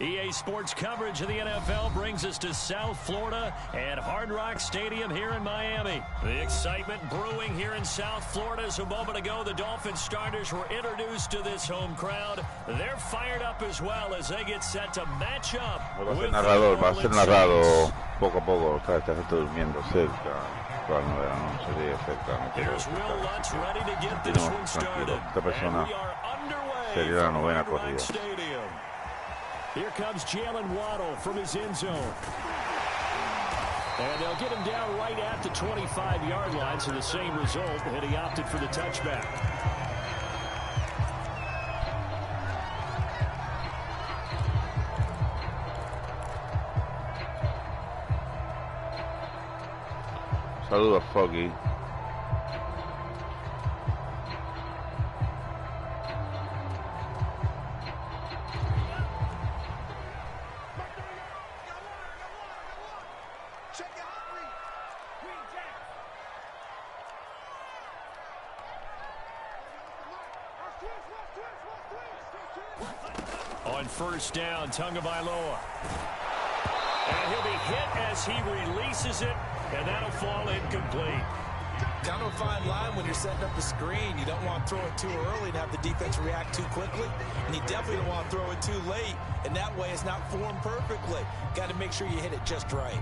EA Sports coverage of the NFL brings us to South Florida at Hard Rock Stadium here in Miami. The excitement brewing here in South Florida as a moment ago the Dolphins starters were introduced to this home crowd. They're fired up as well as they get set to match up. Va a ser narrador, va a ser narrado poco a poco. Está gente durmiendo cerca. Para no ver, no sería cerca. Here's Will Lutz ready to get this one started. Esta persona sería la novena corrida. Here comes Jalen Waddle from his end zone. And they'll get him down right at the 25-yard line, so the same result, and he opted for the touchback. Saludos, Foggy. On first down, Tagovailoa. And he'll be hit as he releases it, and that'll fall incomplete. Down to a fine line when you're setting up the screen. You don't want to throw it too early and have the defense react too quickly. And you definitely don't want to throw it too late, and that way it's not formed perfectly. Got to make sure you hit it just right.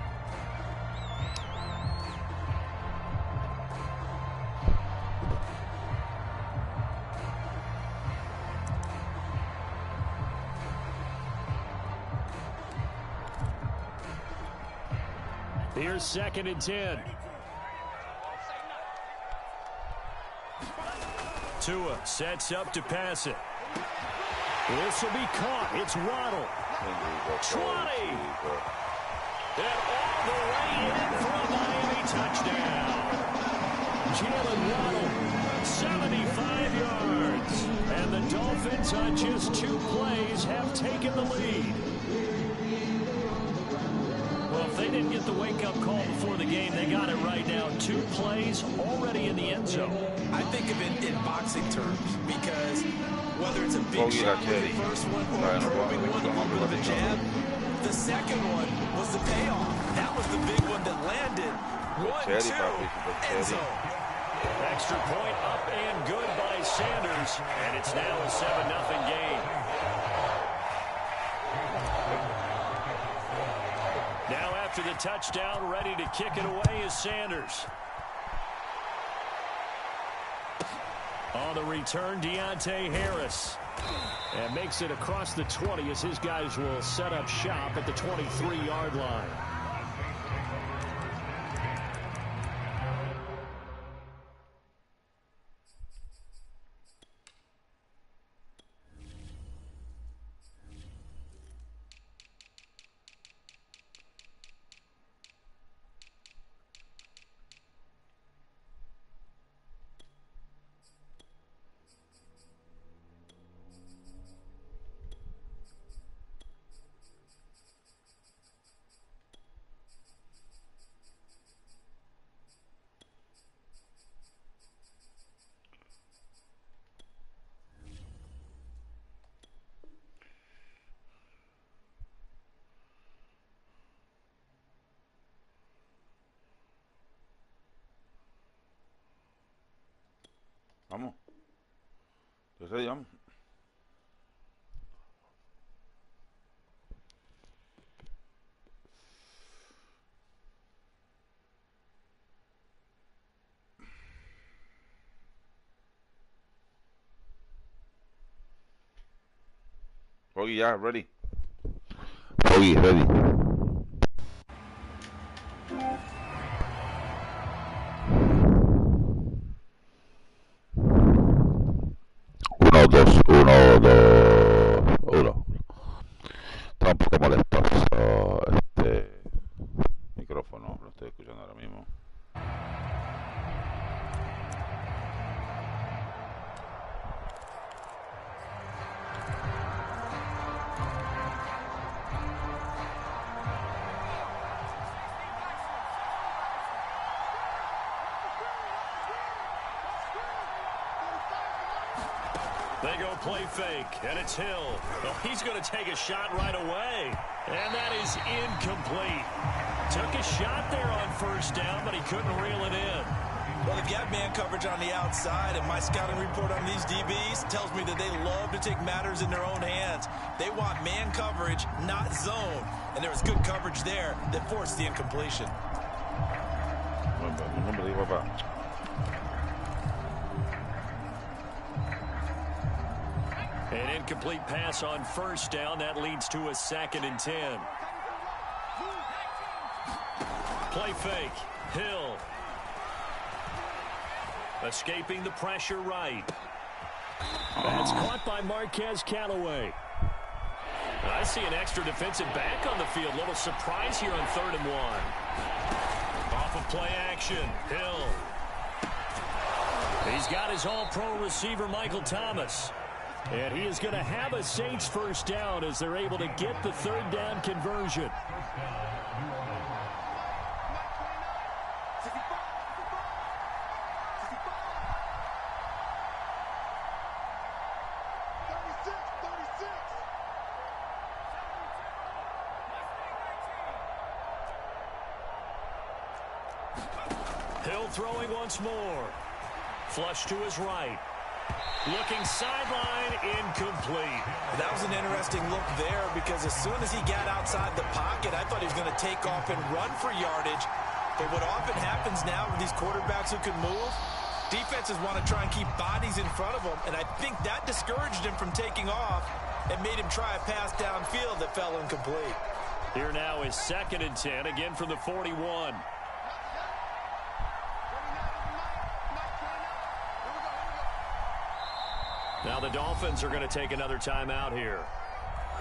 Here's 2nd and 10. Tua sets up to pass it. This will be caught. It's Waddle. 20. And all the way in for a Miami touchdown. Jalen Waddle, 75 yards. And the Dolphins on just 2 plays have taken the lead. Well, if they didn't get the wake-up call before the game, they got it right now. 2 plays already in the end zone. I think of it in boxing terms because whether it's a big shot like the first one or a probing one, a little bit of a jab, the second one was the payoff. That was the big one that landed. 1-2, end zone. Extra point up and good by Sanders, and it's now a 7-0 game. Now after the touchdown, ready to kick it away is Sanders. On the return, Deontay Harris. And makes it across the 20 as his guys will set up shop at the 23-yard line. Vamos. Entonces vamos. Foggy, ya, ready. Foggy, ready. Uno. Está un poco molestoso este micrófono, lo estoy escuchando ahora mismo. They go play fake, and it's Hill. Well, he's going to take a shot right away. And that is incomplete. Took a shot there on first down, but he couldn't reel it in. Well, they've got man coverage on the outside, and my scouting report on these DBs tells me that they love to take matters in their own hands. They want man coverage, not zone. And there was good coverage there that forced the incompletion. An incomplete pass on first down. That leads to a 2nd and 10. Play fake. Hill. Escaping the pressure right. That's caught by Marquez Callaway. I see an extra defensive back on the field. Little surprise here on 3rd and 1. Off of play action. Hill. He's got his all-pro receiver, Michael Thomas. And he is going to have a Saints first down as they're able to get the 3rd down conversion. Hill throwing once more. Flush to his right. Looking sideline, incomplete. That was an interesting look there because as soon as he got outside the pocket, I thought he was going to take off and run for yardage. But what often happens now with these quarterbacks who can move, defenses want to try and keep bodies in front of them, and I think that discouraged him from taking off and made him try a pass downfield that fell incomplete. Here now is 2nd and 10, again from the 41. Now the Dolphins are going to take another timeout here.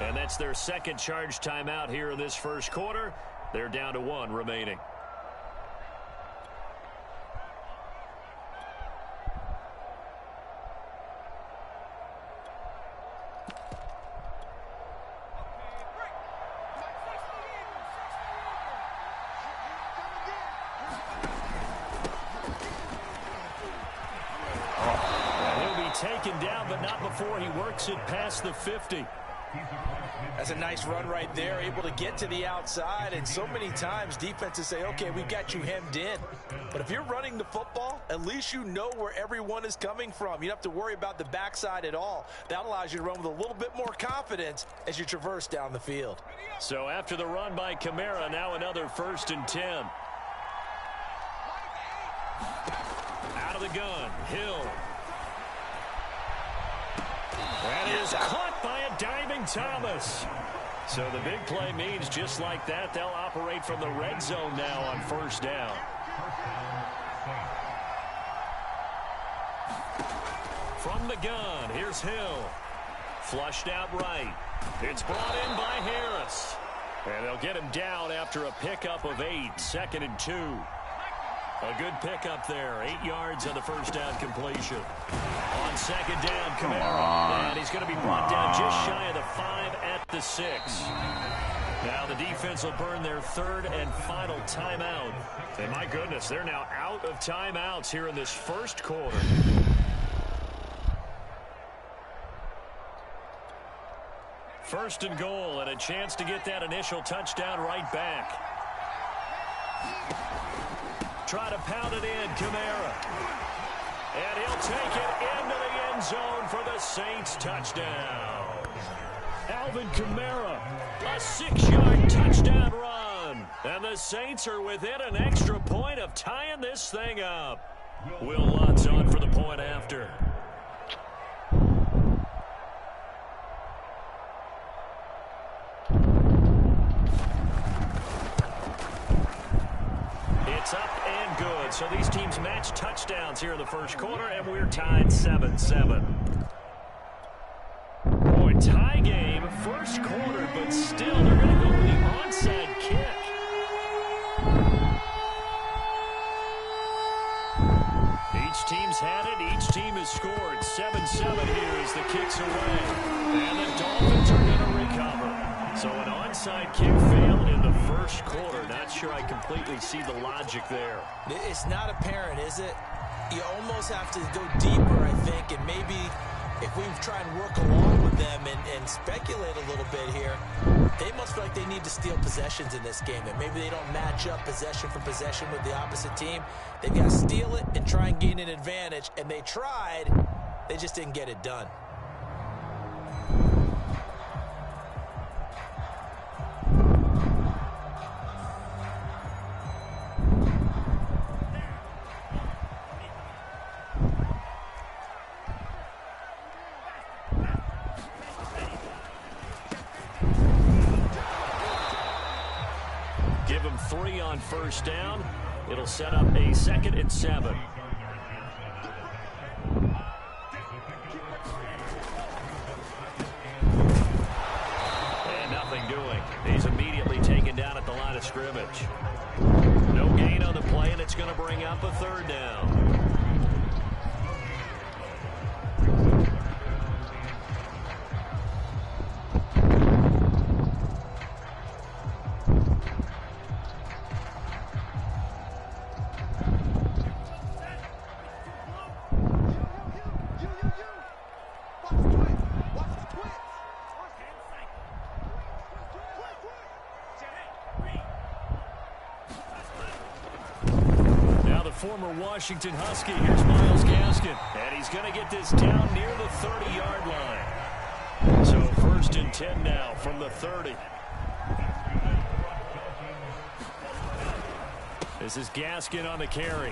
And that's their 2nd charge timeout here in this first quarter. They're down to 1 remaining. Taken down, but not before he works it past the 50. That's a nice run right there, able to get to the outside, and so many times defenses say, okay, we've got you hemmed in. But if you're running the football, at least you know where everyone is coming from. You don't have to worry about the backside at all. That allows you to run with a little bit more confidence as you traverse down the field. So after the run by Kamara, now another 1st and 10. Out of the gun, Hill. That is caught by a diving Thomas. So the big play means just like that, they'll operate from the red zone now on 1st down. From the gun, here's Hill. Flushed out right. It's brought in by Harris. And they'll get him down after a pickup of 8, 2nd and 2. A good pickup there. 8 yards on the 1st down completion. On 2nd down, Kamara. And he's going to be brought down just shy of the 5 at the 6. Now the defense will burn their 3rd and final timeout. And my goodness, they're now out of timeouts here in this first quarter. First and goal, and a chance to get that initial touchdown right back. Try to pound it in, Kamara. And he'll take it into the end zone for the Saints touchdown. Alvin Kamara, a 6-yard touchdown run. And the Saints are within an extra point of tying this thing up. Will Lutz on for the point after. It's up and good. So these teams match touchdowns here in the first quarter, and we're tied 7-7. Boy, tie game, first quarter, but still they're going to go with the onside kick. Each team's had it. Each team has scored. 7-7 here as the kick's away. And the Dolphins are going to recover. So an onside kick failed in the first quarter. Not sure I completely see the logic there. It's not apparent, is it? You almost have to go deeper, I think, and maybe if we try and work along with them and speculate a little bit here, they must feel like they need to steal possessions in this game, and maybe they don't match up possession for possession with the opposite team. They've got to steal it and try and gain an advantage, and they tried. They just didn't get it done. Give him 3 on first down. It'll set up a 2nd and 7. And nothing doing. He's immediately taken down at the line of scrimmage. No gain on the play, and it's going to bring up a 3rd down. Former Washington Husky, here's Myles Gaskin, and he's going to get this down near the 30-yard line. So 1st and 10 now from the 30. This is Gaskin on the carry,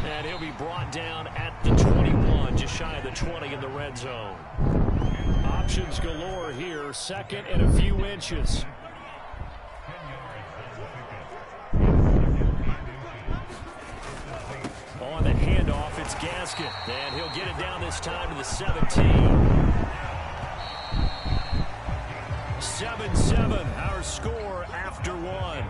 and he'll be brought down at the 21, just shy of the 20 in the red zone. Options galore here, 2nd and a few inches. On the handoff, it's Gaskin, and he'll get it down this time to the 17. 7-7, our score after 1.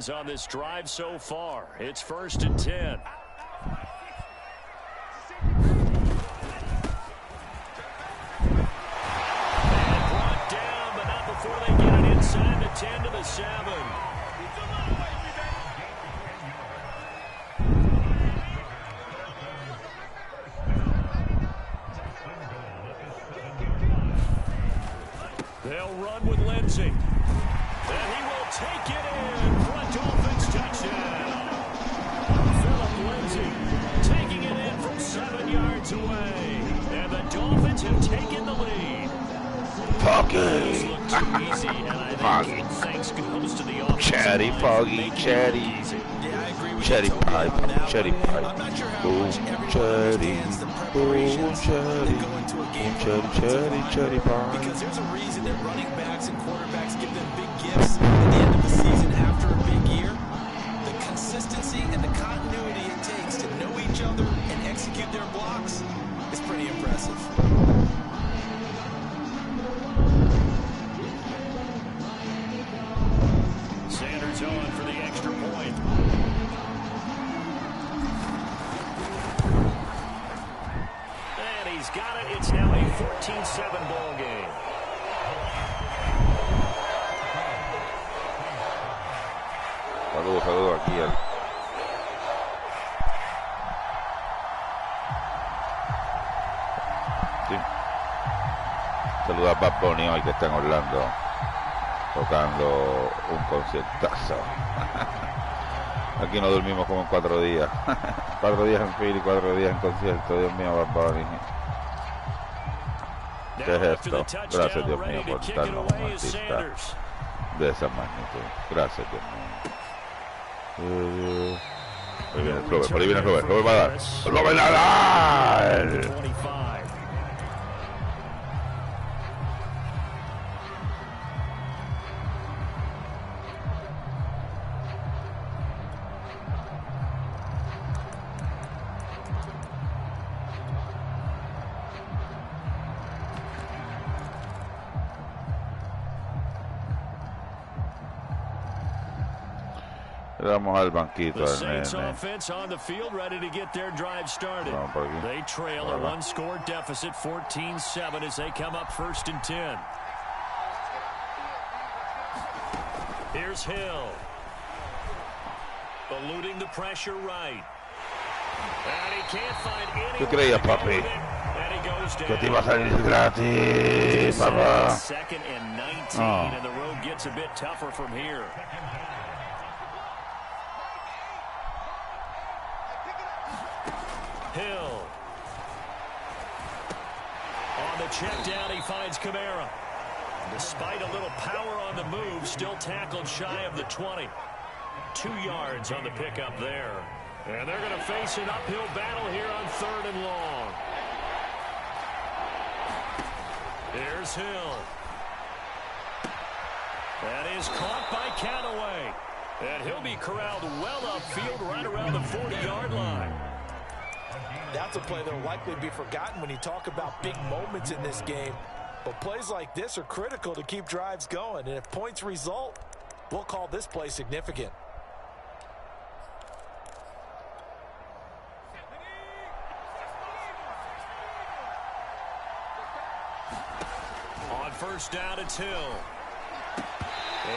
On this drive so far, it's 1st and 10. And brought down, but not before they get it inside the 10 to the 7. They'll run with Lindsay. And he will take it in for a Dolphins touchdown. Philip Lindsay taking it in from 7 yards away. And the Dolphins have taken the lead. Foggy. Look too easy, and I think thanks goes to the offensive Chatty, line. Foggy, chatty. Yeah, I agree with Chatty you pipe, on that chatty one. pipe. I'm not sure how Boom, much everybody chatty, understands the boom, preparations chatty, that go into a game boom, for chatty, offensive line. chatty pipe. Because there's a reason that running backs and quarterbacks give them big gifts at the end of the season after a big year. The consistency and the continuity it takes to know each other and execute their blocks is pretty impressive. Sanders on for the extra point. And he's got it. It's now a 14-7 ball game. Saludos aquí al... Sí. Saludos a Bad Bunny hoy que está en Orlando tocando un conciertazo. Aquí no dormimos como en 4 días. 4 días en fila y 4 días en concierto. Dios mío, Bad Bunny. ¿Qué es esto? Gracias, Dios mío, por darnos un artista de esa magnitud. Gracias, Dios mío. Ahí viene Robert, por ahí viene Robert. Robert va a dar. ¡Robert va a dar! Le damos al banquito The al Saints nene. offense on the field, ready to get their drive started. Vamos por aquí. They trail a one-score deficit, 14-7, as they come up 1st and 10. Here's Hill. Eluding the pressure right. And he can't find any. ¿Qué creías, papi? And he goes down. Que te iba a salir gratis, papá. 2nd and 19, and the road gets a bit tougher from here. Hill. On the check down, he finds Kamara. Despite a little power on the move, still tackled shy of the 20. 2 yards on the pickup there. And they're going to face an uphill battle here on 3rd and long. Here's Hill. That is caught by Callaway. And he'll be corralled well upfield right around the 40-yard line. That's a play that will likely be forgotten when you talk about big moments in this game. But plays like this are critical to keep drives going. And if points result, we'll call this play significant. On 1st down, it's Hill. No.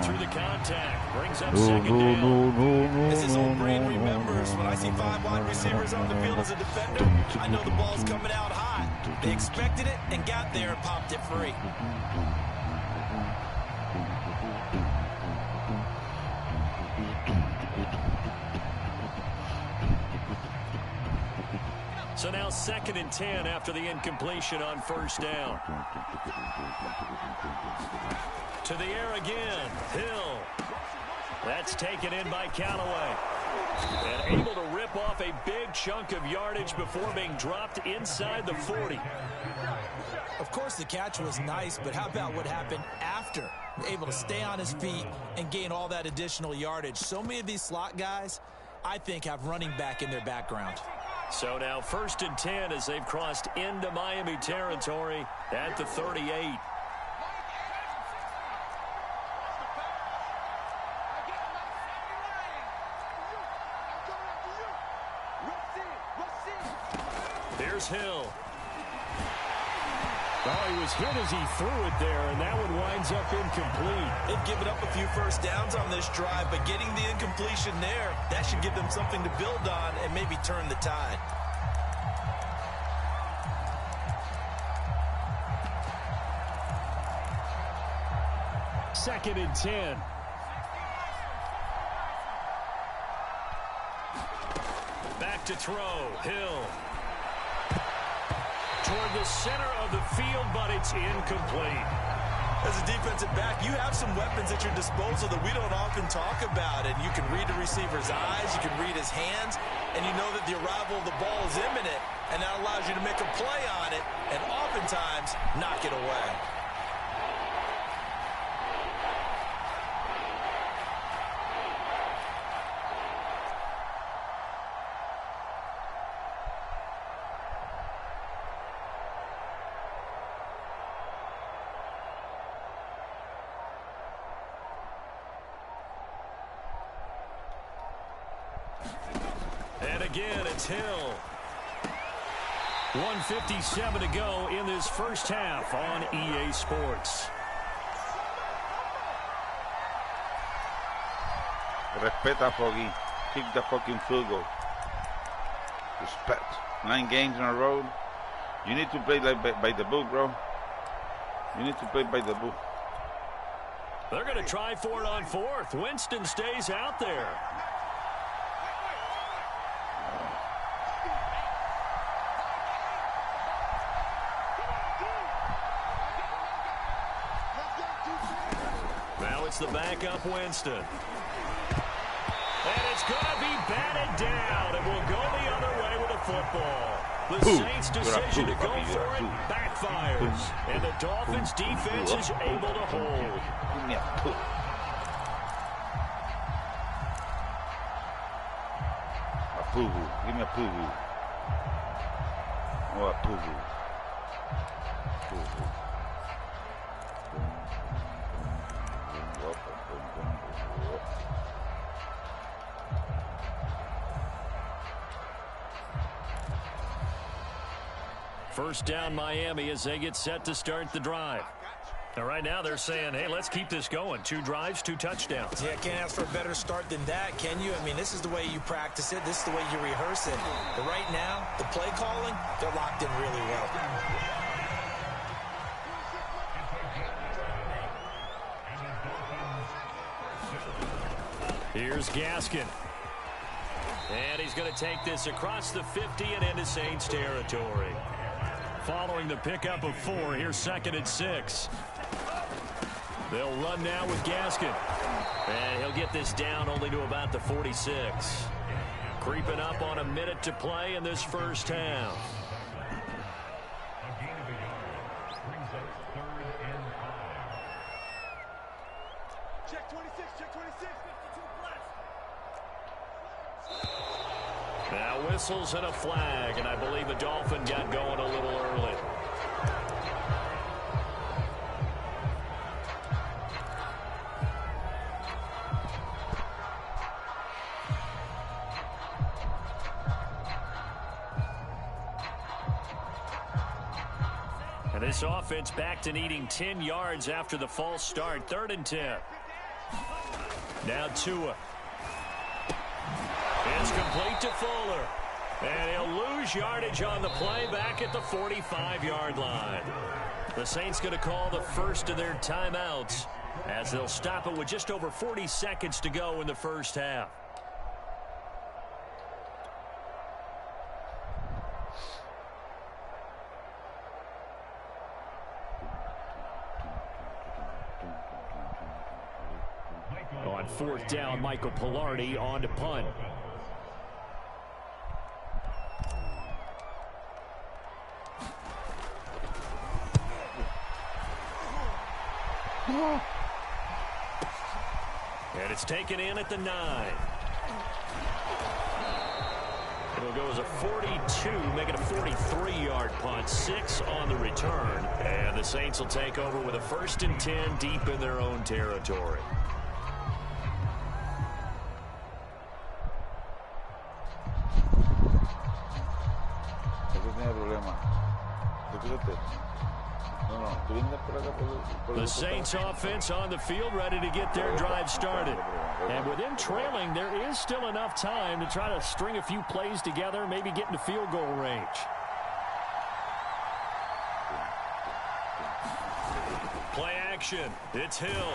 Through the contact. Brings up 2nd down. As his old brain remembers, when I see 5 wide receivers on the field as a defender, I know the ball's coming out hot. They expected it and got there and popped it free. So now 2nd and 10 after the incompletion on 1st down. To the air again. Hill. That's taken in by Callaway. And able to rip off a big chunk of yardage before being dropped inside the 40. Of course, the catch was nice, but how about what happened after? Able to stay on his feet and gain all that additional yardage. So many of these slot guys, I think, have running back in their background. So now 1st and 10 as they've crossed into Miami territory at the 38. Here's Hill. Oh, he was hit as he threw it there, and that one winds up incomplete. They've given up a few 1st downs on this drive, but getting the incompletion there, that should give them something to build on and maybe turn the tide. Second and 10. Back to throw. Hill. Toward the center of the field, but it's incomplete. As a defensive back, you have some weapons at your disposal that we don't often talk about. And you can read the receiver's eyes, you can read his hands, and you know that the arrival of the ball is imminent. And that allows you to make a play on it and oftentimes knock it away. Again, it's Hill. 1:57 to go in this 1st half on EA Sports. Respeta, Foggy. Kick the fucking field goal. Respect. 9 games in a row. You need to play like by the book, bro. You need to play by the book. They're going to try for it on 4th. Winston stays out there. Now it's the backup Winston. And it's going to be batted down, and we'll go the other way with the football. The Saints' decision to go for it backfires, and the Dolphins' defense is able to hold. Give me a poo. A poo-boo. Give me a poo-boo. Oh, a poo-boo. Poo-boo. First down Miami as they get set to start the drive. Now, right now they're saying, hey, let's keep this going. 2 drives, 2 touchdowns. Yeah, can't ask for a better start than that, can you? I mean, this is the way you practice it. This is the way you rehearse it. But right now, the play calling, they're locked in really well. Here's Gaskin. And he's going to take this across the 50 and into Saints territory. Following the pickup of 4, here's 2nd and 6. They'll run now with Gaskin. And he'll get this down only to about the 46. Creeping up on a minute to play in this first half. Check 26, check 26. 52 plus. Now whistles and a flag, and I believe the Dolphin got going a little early. And this offense back to needing 10 yards after the false start. 3rd and 10. Now Tua. It's complete to Fuller. And he'll lose yardage on the play back at the 45-yard line. The Saints going to call the first of their timeouts as they'll stop it with just over 40 seconds to go in the first half. On 4th down, Michael Pilardi on to punt. And it's taken in at the 9. It'll go as a 42, make it a 43-yard punt. 6 on the return. And the Saints will take over with a 1st and 10 deep in their own territory. The Saints offense on the field ready to get their drive started. And with them trailing, there is still enough time to try to string a few plays together, maybe get into field goal range. Play action. It's Hill.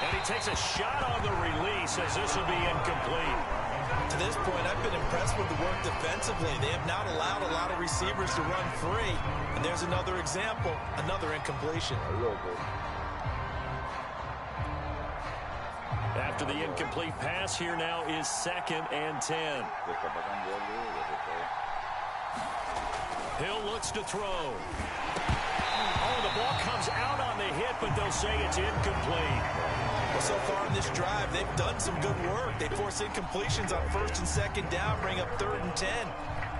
And he takes a shot on the release as this will be incomplete. To this point, I've been impressed with the work defensively. They have not allowed a lot of receivers to run free. And there's another example, another incompletion. After the incomplete pass, here now is 2nd and 10. Hill looks to throw. Oh, the ball comes out on the hit, but they'll say it's incomplete. Well, so far in this drive, they've done some good work. They force incompletions on 1st and 2nd down, bring up 3rd and 10.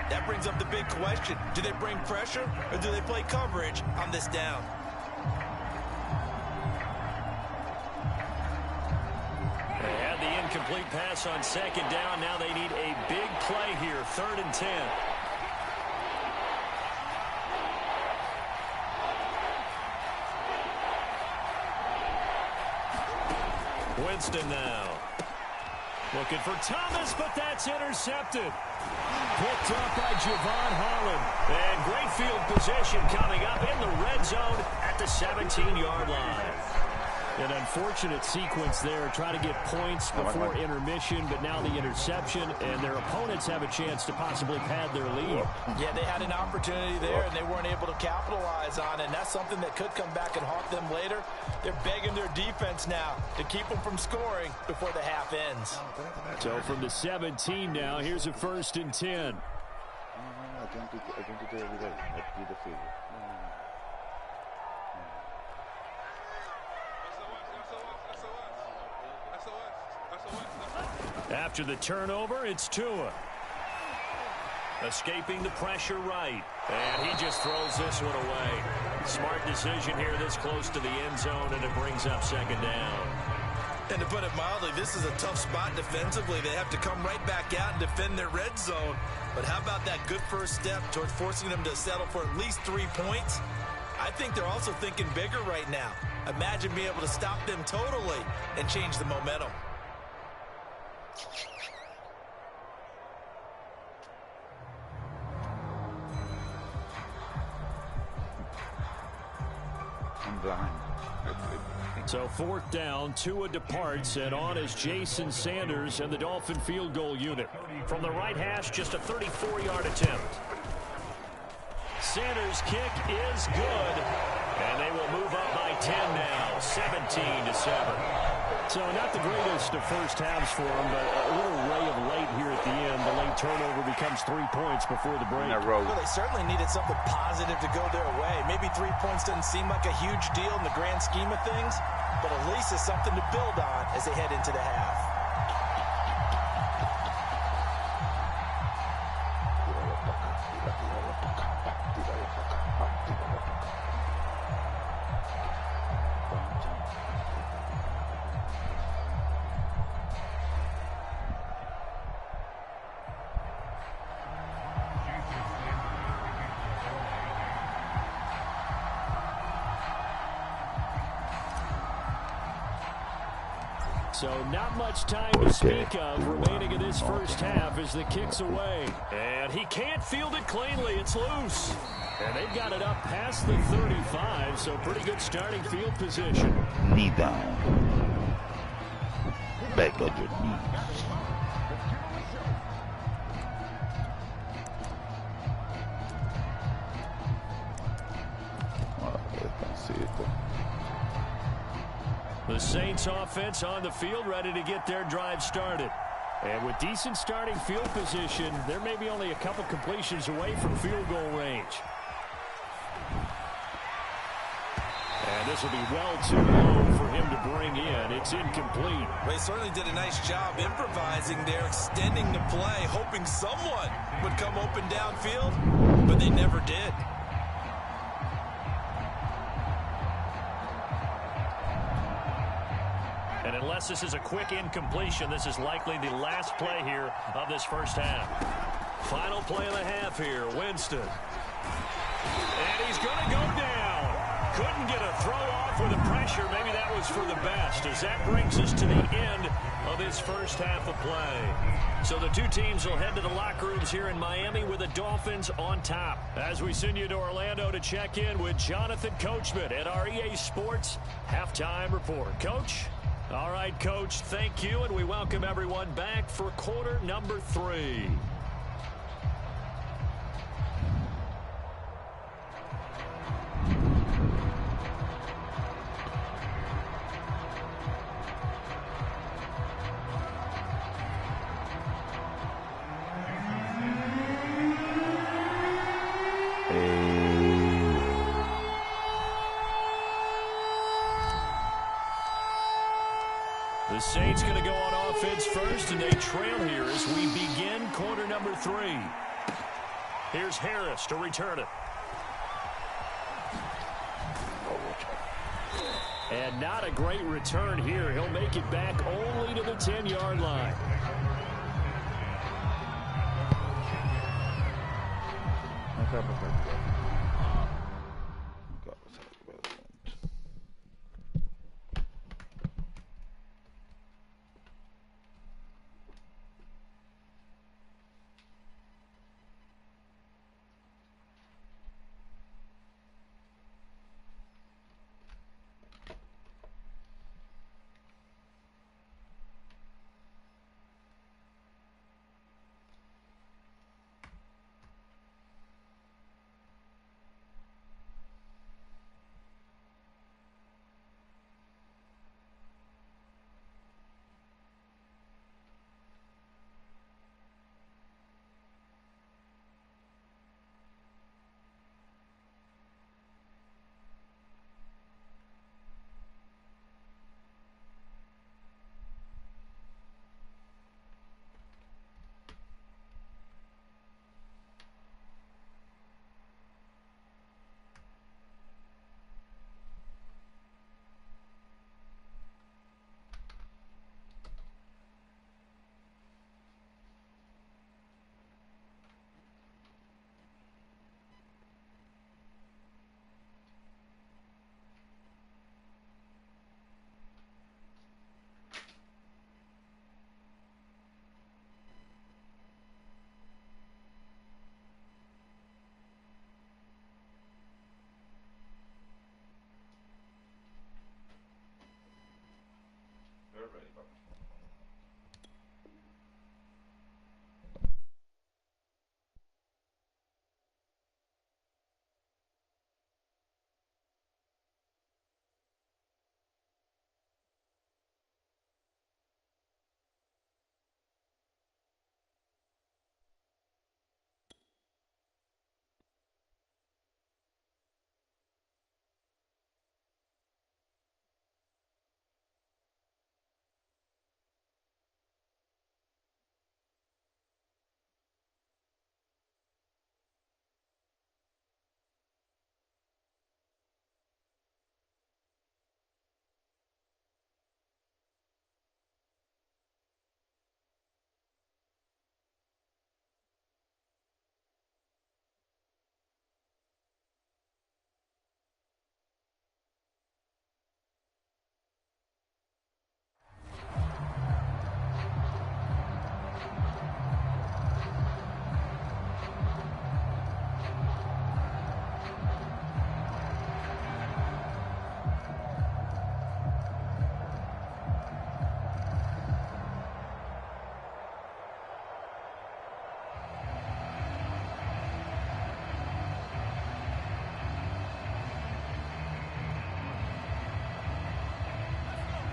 That brings up the big question. Do they bring pressure or do they play coverage on this down? They had the incomplete pass on 2nd down. Now they need a big play here, 3rd and 10. Winston now. Looking for Thomas, but that's intercepted. Picked up by Javon Holland. And great field position coming up in the red zone at the 17-yard line. An unfortunate sequence there. Try to get points before intermission, but now the interception, and their opponents have a chance to possibly pad their lead. Yeah, they had an opportunity there, and they weren't able to capitalize on it, and that's something that could come back and haunt them later. They're begging their defense now to keep them from scoring before the half ends. So from the 17 now, here's a 1st and 10. After the turnover, it's Tua. Escaping the pressure right. And he just throws this one away. Smart decision here this close to the end zone, and it brings up 2nd down. And to put it mildly, this is a tough spot defensively. They have to come right back out and defend their red zone. But how about that good first step towards forcing them to settle for at least 3 points? I think they're also thinking bigger right now. Imagine being able to stop them totally and change the momentum. I'm blind. So 4th down, Tua departs, and on is Jason Sanders and the Dolphin field goal unit. From the right hash, just a 34-yard attempt. Sanders' kick is good, and they will move up by 10 now, 17-7. So not the greatest of first halves for them, but a little ray of light here at the end. The late turnover becomes 3 points before the break. Well, they certainly needed something positive to go their way. Maybe 3 points doesn't seem like a huge deal in the grand scheme of things, but at least it's something to build on as they head into the half. So not much time to speak of remaining in this first half as the kick's away. And he can't field it cleanly. It's loose. And they've got it up past the 35, so pretty good starting field position. Knee down. Back on your knees. The Saints offense on the field ready to get their drive started. And with decent starting field position, they're maybe only a couple completions away from field goal range. And this will be well too low for him to bring in. It's incomplete. Well, he certainly did a nice job improvising there, extending the play, hoping someone would come open downfield, but they never did. And unless this is a quick incompletion, this is likely the last play here of this first half. Final play of the half here, Winston. And he's going to go down. Couldn't get a throw off with the pressure. Maybe that was for the best, as that brings us to the end of this first half of play. So the two teams will head to the locker rooms here in Miami with the Dolphins on top. As we send you to Orlando to check in with Jonathan Coachman at our EA Sports Halftime Report. Coach? All right, Coach, thank you, and we welcome everyone back for quarter number 3. The Saints going to go on offense first, and they trail here as we begin quarter number 3. Here's Harris to return it. And not a great return here. He'll make it back only to the 10-yard line. you're ready, Papa.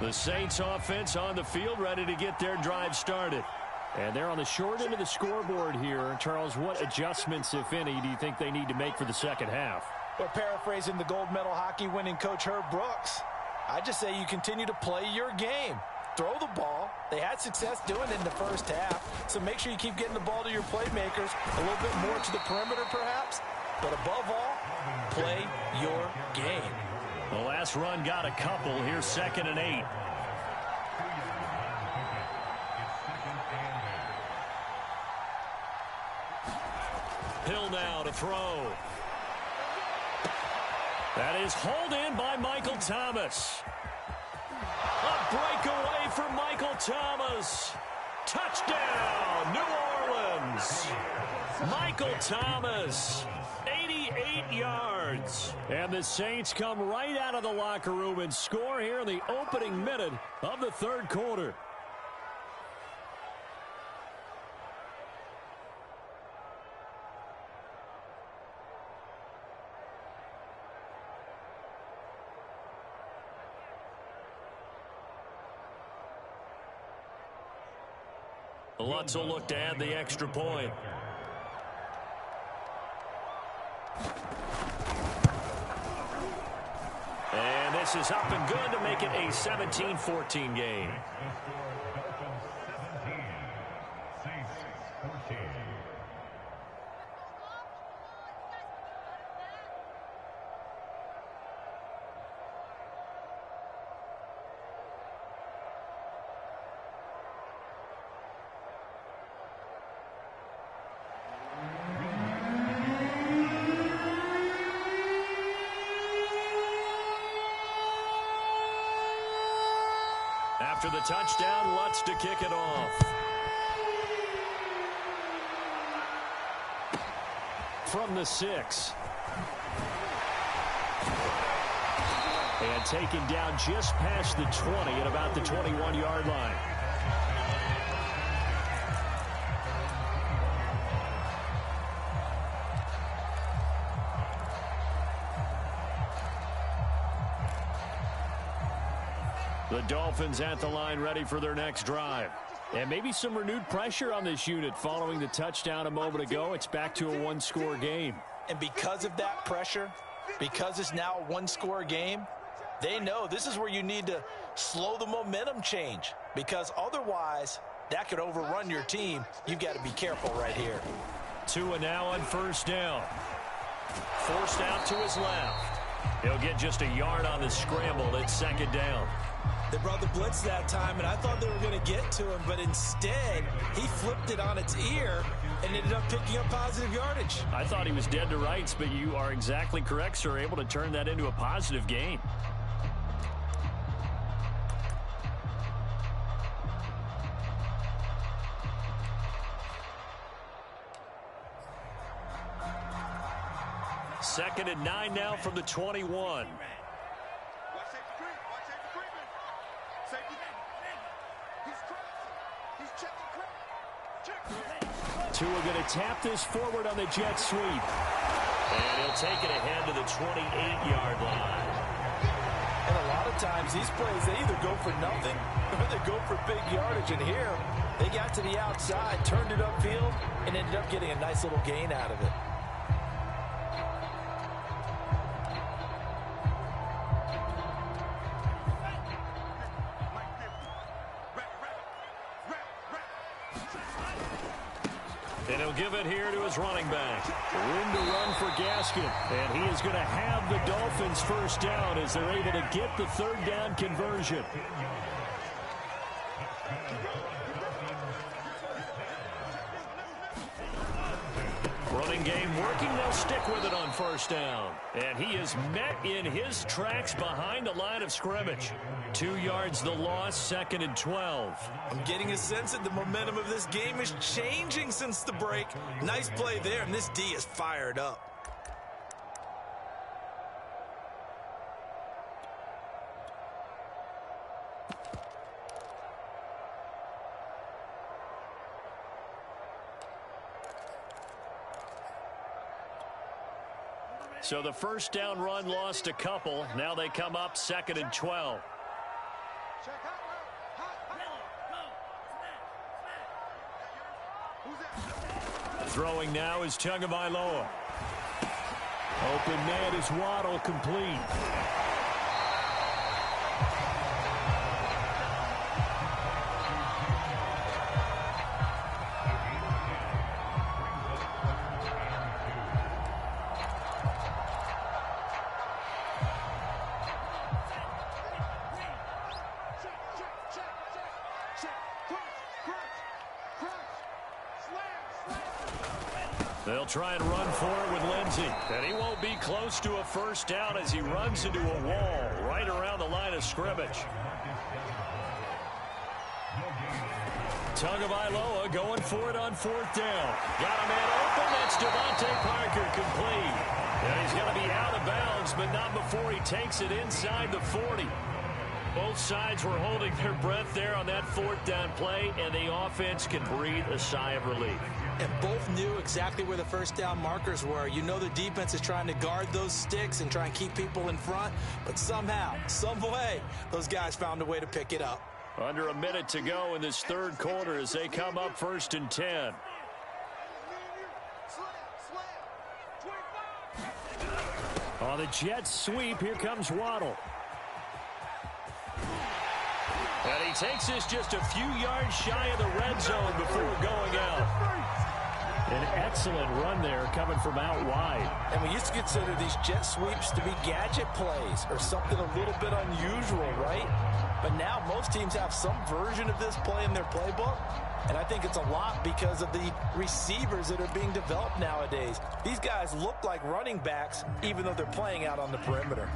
The Saints offense on the field, ready to get their drive started. And they're on the short end of the scoreboard here. Charles, what adjustments, if any, do you think they need to make for the second half? Well, paraphrasing the gold medal hockey winning coach Herb Brooks, I just say you continue to play your game. Throw the ball. They had success doing it in the first half, so make sure you keep getting the ball to your playmakers, a little bit more to the perimeter perhaps, but above all, play your game. The last run got a couple. Here's 2nd and 8. Hill now to throw. That is hauled in by Michael Thomas. A breakaway for Michael Thomas. Touchdown, New Orleans. Michael Thomas, 88 yards. And the Saints come right out of the locker room and score here in the opening minute of the third quarter. Lutz will look to add the extra point. And this is up and good to make it a 17-14 game. After the touchdown, Lutz to kick it off. From the 6. And taken down just past the 20 at about the 21-yard line. The Dolphins at the line ready for their next drive. And maybe some renewed pressure on this unit following the touchdown a moment ago. It's back to a one-score game. And because of that pressure, because it's now a one-score game, they know this is where you need to slow the momentum change, because otherwise that could overrun your team. You've got to be careful right here. Tua now on first down. Forced out to his left. He'll get just a yard on the scramble at second down. They brought the blitz that time, and I thought they were going to get to him, but instead he flipped it on its ear and ended up picking up positive yardage. I thought he was dead to rights, but you are exactly correct, sir. Able to turn that into a positive gain. Second and 9 now from the 21. Tua going to tap this forward on the jet sweep. And he'll take it ahead to the 28-yard line. And a lot of times these plays, they either go for nothing or they go for big yardage. And here, they got to the outside, turned it upfield, and ended up getting a nice little gain out of it. And he'll give it here to his running back. Room to run for Gaskin. And he is going to have the Dolphins first down as they're able to get the third down conversion. Running game working. They'll stick with it on first down. And he is met in his tracks behind the line of scrimmage. 2 yards the loss, 2nd and 12. I'm getting a sense that the momentum of this game is changing since the break. Nice play there, and this D is fired up. So the first down run lost a couple. Now they come up 2nd and 12. Throwing now is Tagovailoa. Open man is Waddle, complete. They'll try and run for it with Lindsey. And he won't be close to a first down as he runs into a wall right around the line of scrimmage. Tagovailoa going for it on 4th down. Got a man open. That's Devontae Parker, complete. And he's going to be out of bounds, but not before he takes it inside the 40. Both sides were holding their breath there on that 4th down play, and the offense can breathe a sigh of relief. And both knew exactly where the first down markers were. You know the defense is trying to guard those sticks and try and keep people in front, but somehow, some way, those guys found a way to pick it up. Under a minute to go in this 3rd quarter as they come up 1st and 10. On the jet sweep, here comes Waddle. And he takes this just a few yards shy of the red zone before going out. An excellent run there coming from out wide. And we used to consider these jet sweeps to be gadget plays or something a little bit unusual, right? But now most teams have some version of this play in their playbook. And I think it's a lot because of the receivers that are being developed nowadays. These guys look like running backs even though they're playing out on the perimeter.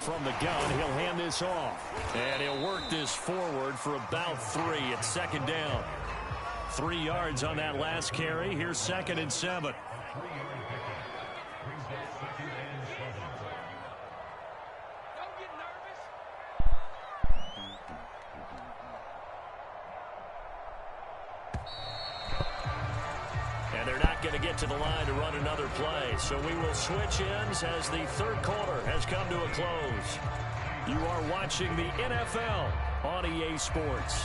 From the gun, he'll hand this off. And he'll work this forward for about 3 at 2nd down. 3 yards on that last carry. Here's 2nd and 7. And they're not going to get to the line to run another play. So we will switch ends as the 3rd quarter has come to a close. You are watching the NFL on EA Sports.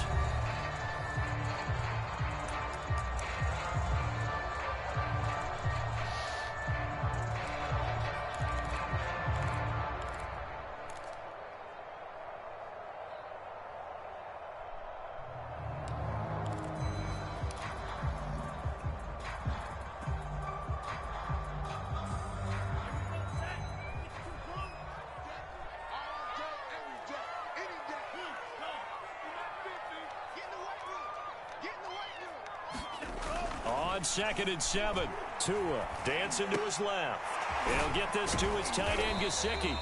On 2nd and 7, Tua dancing to his left. He'll get this to his tight end, Gesicki.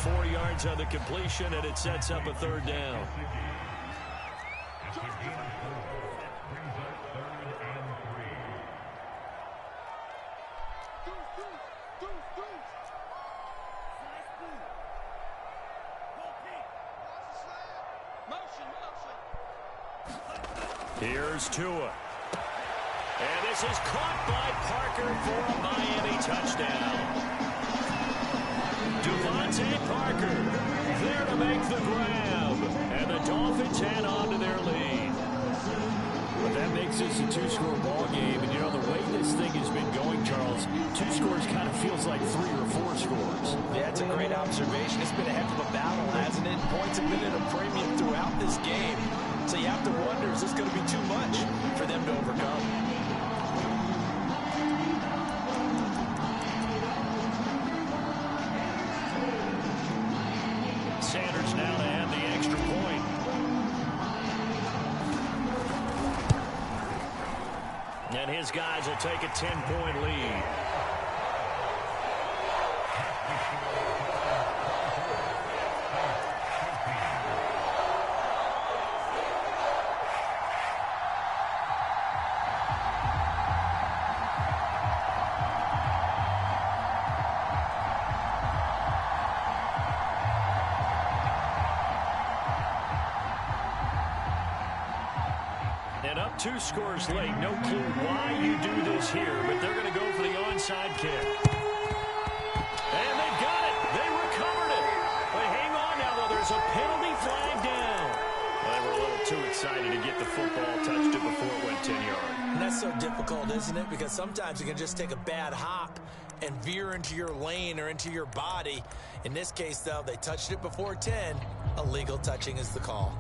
4 yards on the completion, and it sets up a third down. Here's Tua. And this is caught by Parker for a Miami touchdown. Devontae Parker there to make the grab. And the Dolphins head on to their lead. But that makes this a two-score ball game. And, you know, the way this thing has been going, Charles, 2 scores kind of feels like 3 or 4 scores. Yeah, that's a great observation. It's been a heck of a battle, hasn't it? Points have been at a premium throughout this game. So you have to wonder, is this going to be too much for them to overcome? Sanders now to add the extra point. And his guys will take a 10-point lead. And up 2 scores late. No clue why you do this here, but they're going to go for the onside kick. And they got it. They recovered it. But hang on now, though. There's a penalty flag down. Well, they were a little too excited to get the football, touched it before it went 10 yards. And that's so difficult, isn't it? Because sometimes you can just take a bad hop and veer into your lane or into your body. In this case, though, they touched it before 10. Illegal touching is the call.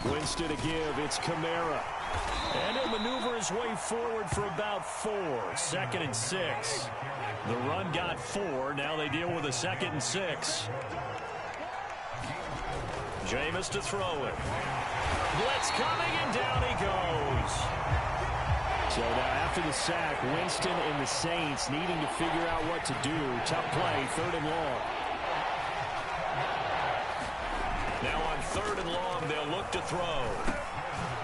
Winston to give. It's Kamara. And he'll maneuver his way forward for about 4. 2nd and 6. The run got 4. Now they deal with a 2nd and 6. Jameis to throw it. Blitz coming, and down he goes. So now after the sack, Winston and the Saints needing to figure out what to do. Tough play, 3rd and long. Now on 3rd and long, they'll look to throw.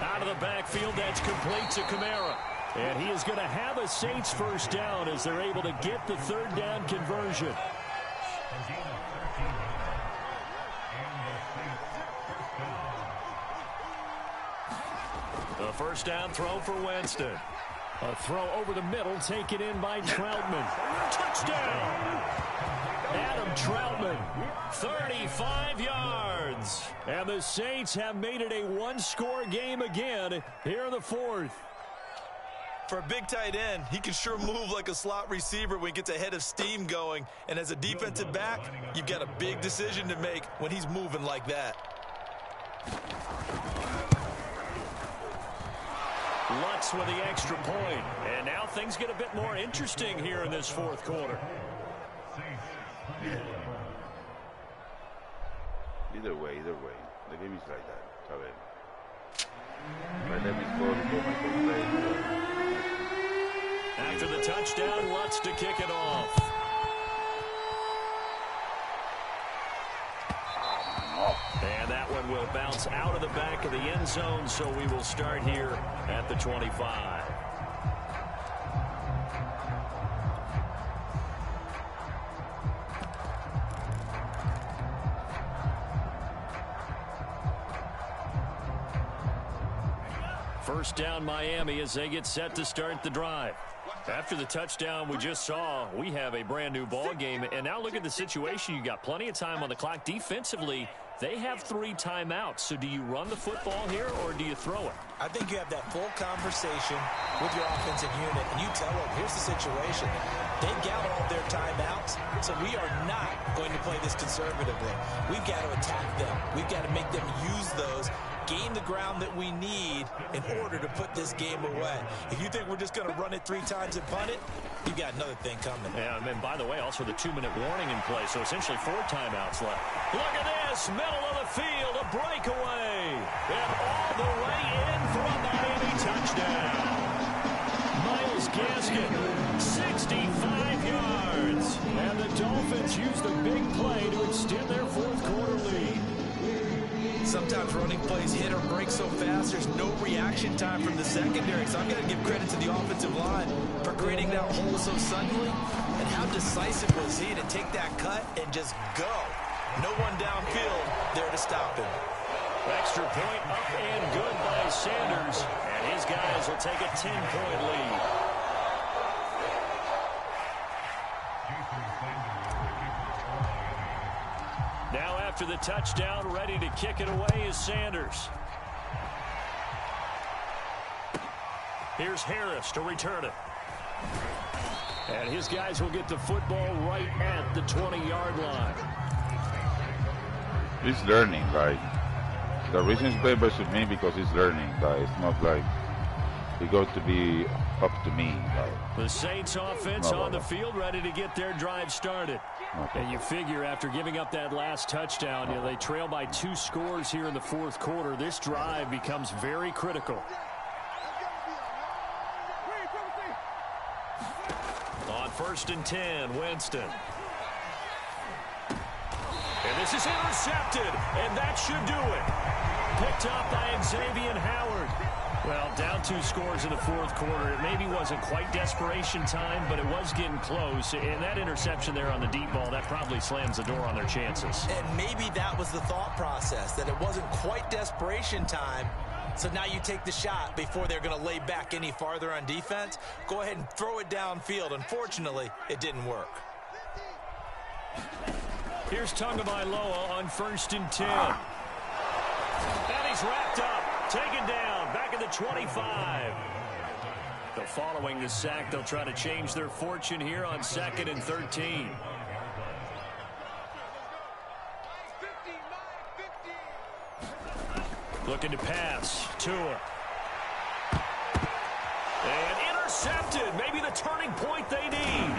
Out of the backfield, that's complete to Kamara. And he is going to have a Saints first down as they're able to get the 3rd down conversion. The first down throw for Winston. A throw over the middle, taken in by Troutman. Touchdown! Adam Troutman, 35 yards. And the Saints have made it a 1-score game again here in the 4th. For a big tight end, he can sure move like a slot receiver when he gets a head of steam going. And as a defensive back, you've got a big decision to make when he's moving like that. Lutz with the extra point. And now things get a bit more interesting here in this 4th quarter. Either way, the game is like that. A ver. Let me score my play. After the touchdown, Lutz to kick it off. And that one will bounce out of the back of the end zone, so we will start here at the 25. First down Miami as they get set to start the drive. After the touchdown we just saw, we have a brand new ball game. And now look at the situation. You got plenty of time on the clock. Defensively, they have 3 timeouts. So do you run the football here or do you throw it? I think you have that full conversation with your offensive unit, and you tell them, here's the situation. They've got all their timeouts, so we are not going to play this conservatively. We've got to attack them. We've got to make them use those gain the ground that we need in order to put this game away. If you think we're just going to run it 3 times and punt it, you got another thing coming. Yeah, and by the way, also the 2-minute warning in play, so essentially 4 timeouts left. Look at this, middle of the field, a breakaway, and all the way in for a Miami touchdown. Myles Gaskin, 65 yards, and the Dolphins use the big play to extend their 4th quarter lead. Sometimes running plays hit or break so fast, there's no reaction time from the secondary. So I'm going to give credit to the offensive line for creating that hole so suddenly. And how decisive was he to take that cut and just go? No one downfield there to stop him. Extra point up and good by Sanders. And his guys will take a 10-point lead. Now after the touchdown, ready to kick it away is Sanders. Here's Harris to return it. And his guys will get the football right at the 20-yard line. He's learning, right? The reason he's playing versus me because he's learning, right? It's not like he got to be up to me, right? The Saints offense on the field ready to get their drive started. And you figure after giving up that last touchdown, you know, they trail by 2 scores here in the 4th quarter. This drive becomes very critical. On 1st and 10, Winston. And this is intercepted, and that should do it. Picked up by Xavier Howard. Well, down 2 scores in the 4th quarter. It maybe wasn't quite desperation time, but it was getting close. And that interception there on the deep ball, that probably slams the door on their chances. And maybe that was the thought process, that it wasn't quite desperation time. So now you take the shot before they're going to lay back any farther on defense. Go ahead and throw it downfield. Unfortunately, it didn't work. Here's Tagovailoa on 1st and 10. And he's wrapped up, taken down, back at the 25. But following the sack, they'll try to change their fortune here on 2nd and 13. Looking to pass. Tua. And intercepted. Maybe the turning point they need.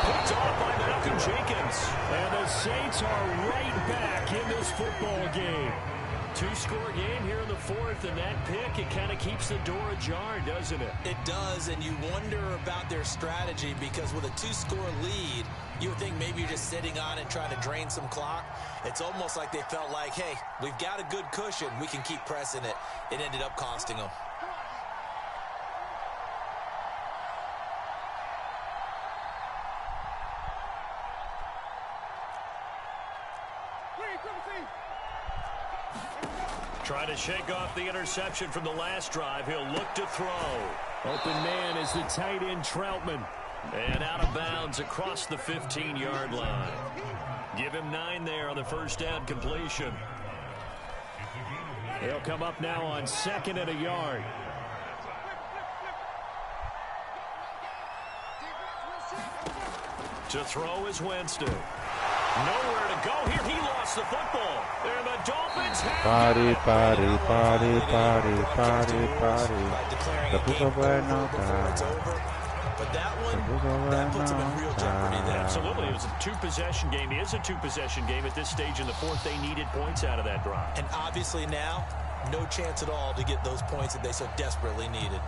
Picked off by Malcolm Jenkins. And the Saints are right back in this football game. 2-score game here in the 4th, and that pick, it kind of keeps the door ajar, doesn't it? It does, and you wonder about their strategy because with a 2-score lead, you would think maybe you're just sitting on it trying to drain some clock. It's almost like they felt like, hey, we've got a good cushion. We can keep pressing it. It ended up costing them. Trying to shake off the interception from the last drive. He'll look to throw. Open man is the tight end Troutman. And out of bounds across the 15-yard line. Give him 9 there on the first down completion. They'll come up now on 2nd and a yard. To throw is Winston. Nowhere to go here. He lost the football. And the Dolphins have Party. Se puso bueno. But that one, that puts them in real jeopardy there. Absolutely. It was a 2-possession game. It is a 2-possession game at this stage in the 4th. They needed points out of that drive. And obviously now, no chance at all to get those points that they so desperately needed.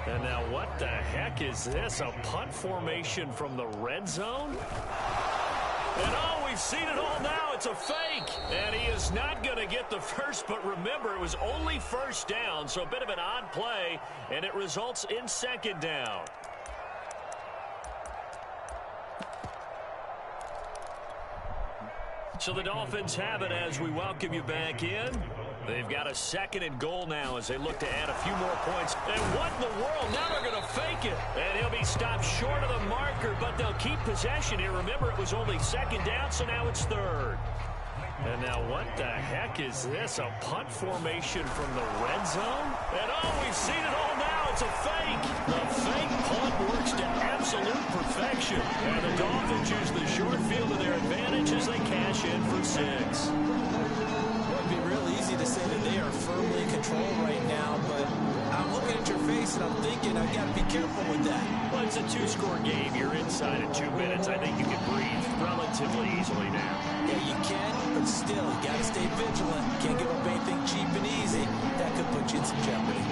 And now what the heck is this? A punt formation from the red zone? And oh, we've seen it all now. It's a fake. And he is not going to get the first, but remember, it was only 1st down, so a bit of an odd play, and it results in 2nd down. So the Dolphins have it as we welcome you back in. They've got a 2nd and goal now as they look to add a few more points. And what in the world? Now they're going to fake it. And he'll be stopped short of the marker, but they'll keep possession here. Remember, it was only 2nd down, so now it's 3rd. And now what the heck is this? A punt formation from the red zone? And oh, we've seen it all now. It's a fake. The fake punt works to absolute perfection. And the Dolphins use the short field to their advantage as they cash in for 6. and I'm thinking I've got to be careful with that. Well, it's a two-score game. You're inside in 2 minutes. I think you can breathe relatively easily now. Yeah, you can, but still, you got to stay vigilant. Can't give up anything cheap and easy. That could put you in some jeopardy.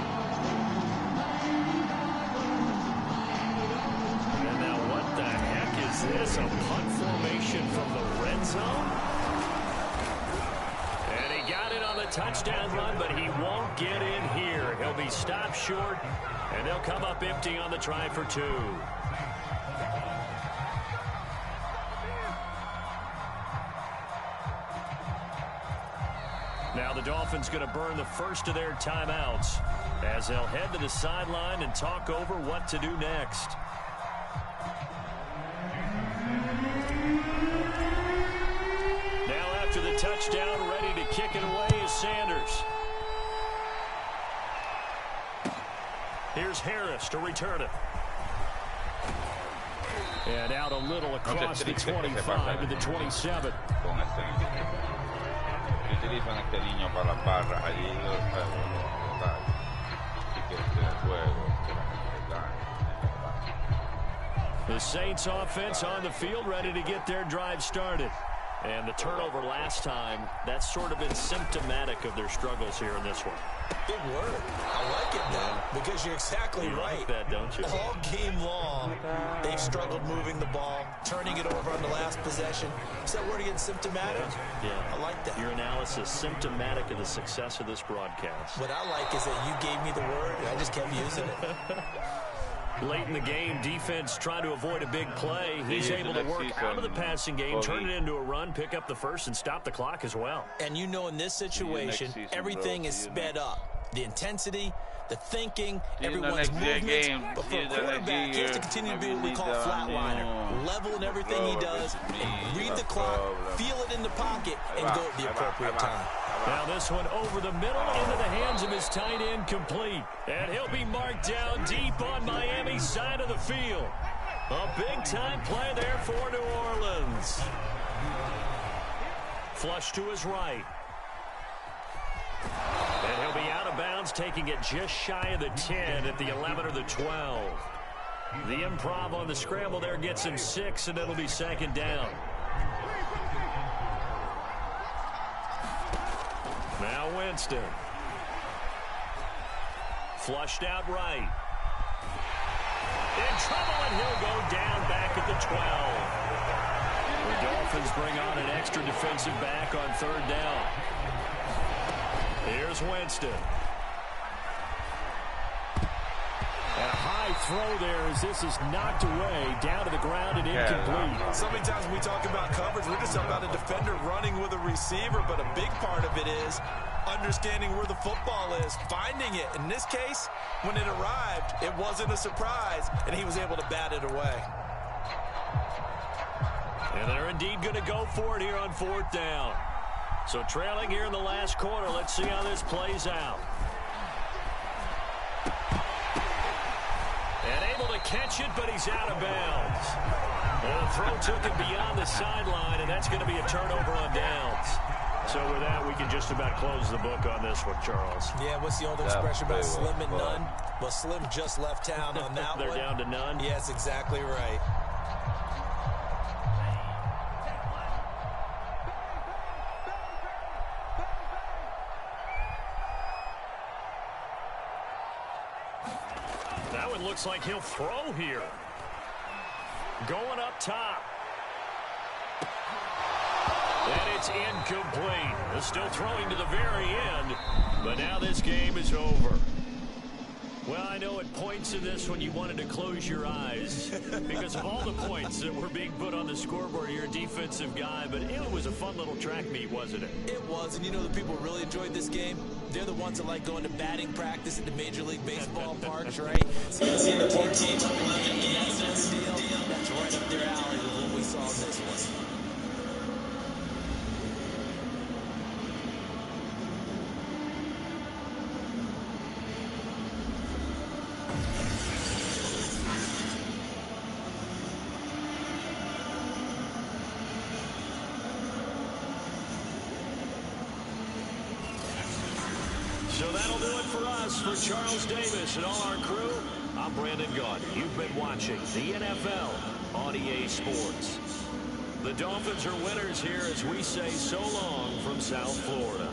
And now what the heck is this? A punt formation from the red zone? And he got it on the touchdown run, but he won't get in here. He'll be stopped short, and they'll come up empty on the try for 2. Now the Dolphins going to burn the first of their timeouts as they'll head to the sideline and talk over what to do next. Now after the touchdown, ready to kick it away is Sanders. Here's Harris to return it. And out a little across the 25 to the 27. Utilizan este niño para las barras allí el juego. The Saints offense on the field ready to get their drive started. And the turnover last time, that's sort of been symptomatic of their struggles here in this one. Good word. I like it now because you're exactly right. Like that, don't you? All game long, they've struggled moving the ball, turning it over on the last possession. Is that word again, symptomatic? Yeah. I like that. Your analysis symptomatic of the success of this broadcast. What I like is that you gave me the word, and I just kept using it. Late in the game, defense trying to avoid a big play. He's able to work out of the passing game, turn it into a run, pick up the first, and stop the clock as well. And you know in this situation, everything is sped up. The intensity, the thinking, everyone's movements. But for a quarterback, he has to continue to be what we call a flatliner. Level in everything he does, and read the clock, feel it in the pocket, and go at the appropriate time. Now this one over the middle into the hands of his tight end, complete. And he'll be marked down deep on Miami's side of the field. A big-time play there for New Orleans. Flush to his right. And he'll be out of bounds, taking it just shy of the 10 at the 11 or the 12. The improv on the scramble there gets him 6, and it'll be second down. Now Winston. Flushed out right. In trouble, and he'll go down back at the 12. The Dolphins bring on an extra defensive back on third down. Here's Winston. And a high throw there as this is knocked away, down to the ground and incomplete. So many times when we talk about coverage, we're just talking about a defender running with a receiver, but a big part of it is understanding where the football is, finding it. In this case, when it arrived, it wasn't a surprise, and he was able to bat it away. And they're indeed going to go for it here on fourth down. So trailing here in the last quarter, let's see how this plays out. And able to catch it, but he's out of bounds. And the throw took him beyond the sideline, and that's going to be a turnover on downs. So with that, we can just about close the book on this one, Charles. Yeah, what's the old expression about slim and none? Well, Slim just left town on that one. They're down to none? Yes, exactly right. That one looks like he'll throw here. Going up top. And it's incomplete. They're still throwing to the very end, but now this game is over. Well, I know at points in this when you wanted to close your eyes because of all the points that were being put on the scoreboard. You're a defensive guy, but it was a fun little track meet, wasn't it? It was, and you know the people who really enjoyed this game? They're the ones that like going to batting practice at the Major League Baseball parks, right? Seeing the 14 to 11 innings deal, that's right up their alley with what we saw in this one. So that'll do it for us. For Charles Davis and all our crew, I'm Brandon Gaud. You've been watching the NFL on EA Sports. The Dolphins are winners here as we say so long from South Florida.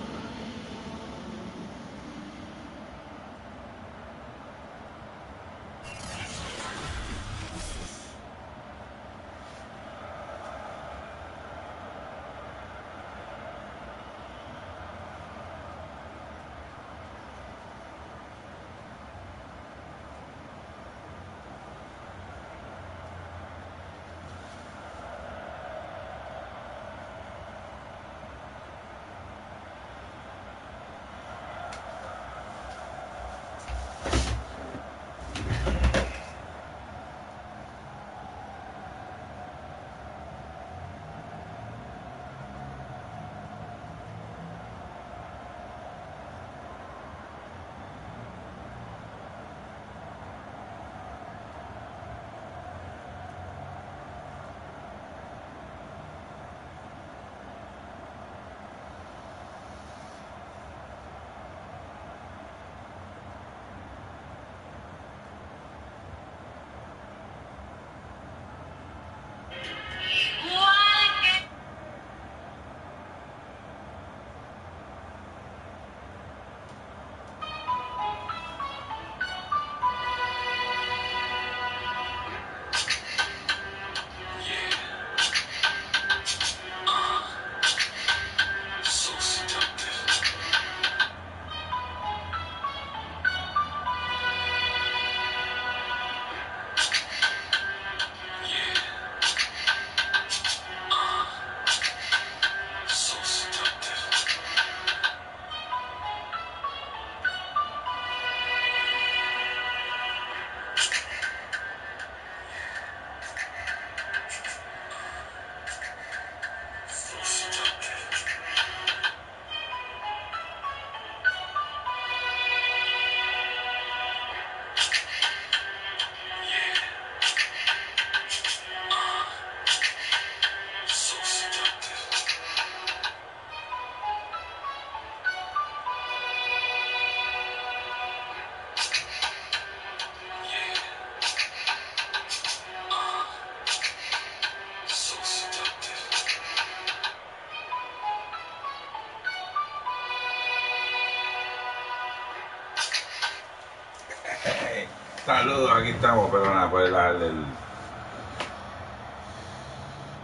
Saludos, aquí estamos, perdona por el...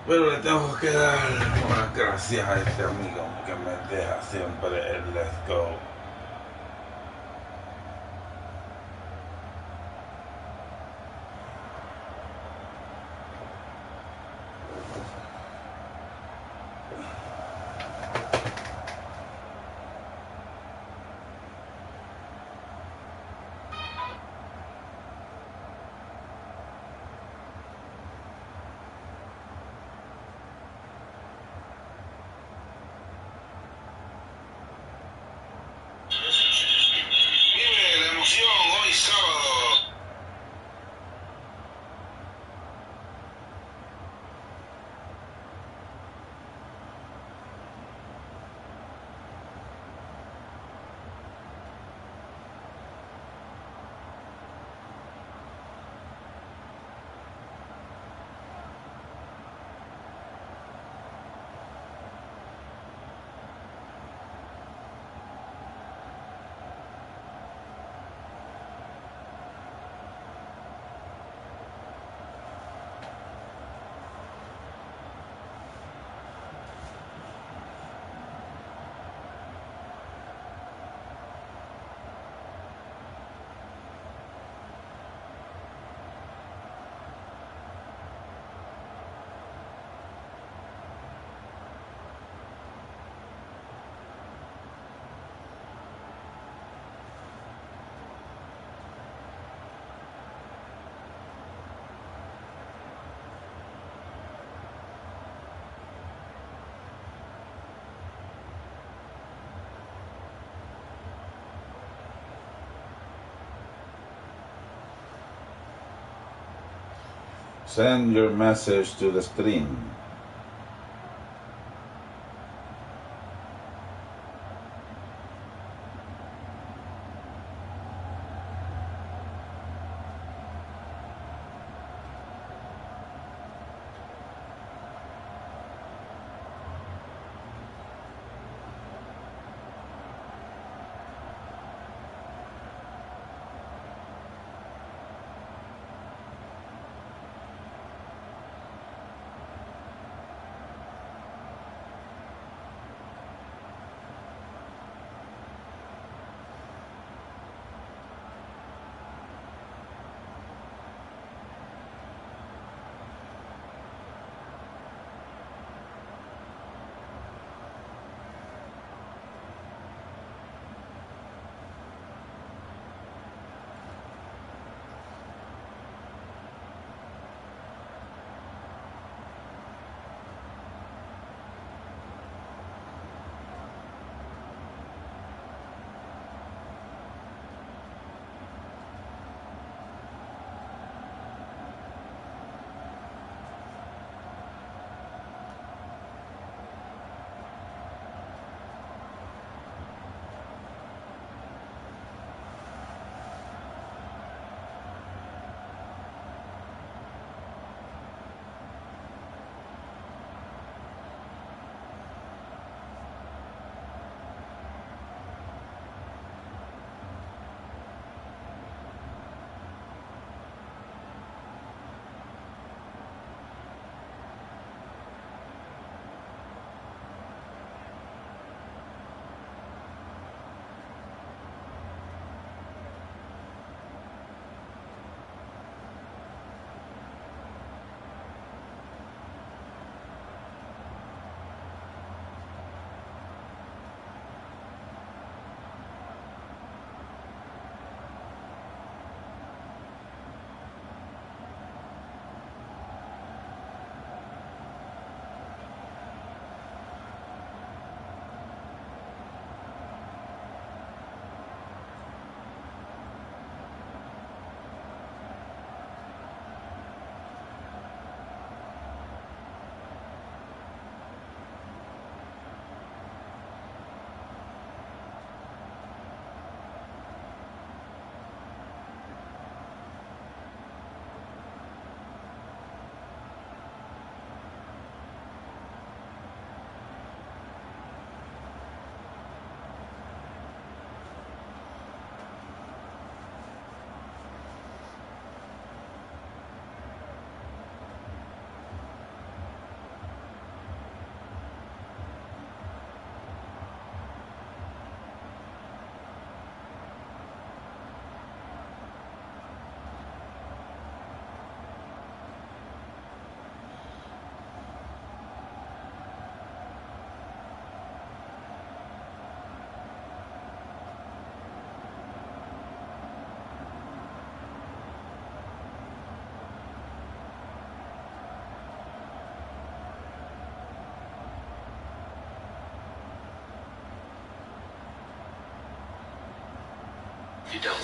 Pero le tengo que dar unas gracias a este amigo que me deja siempre el let's go. Send your message to the stream. You don't.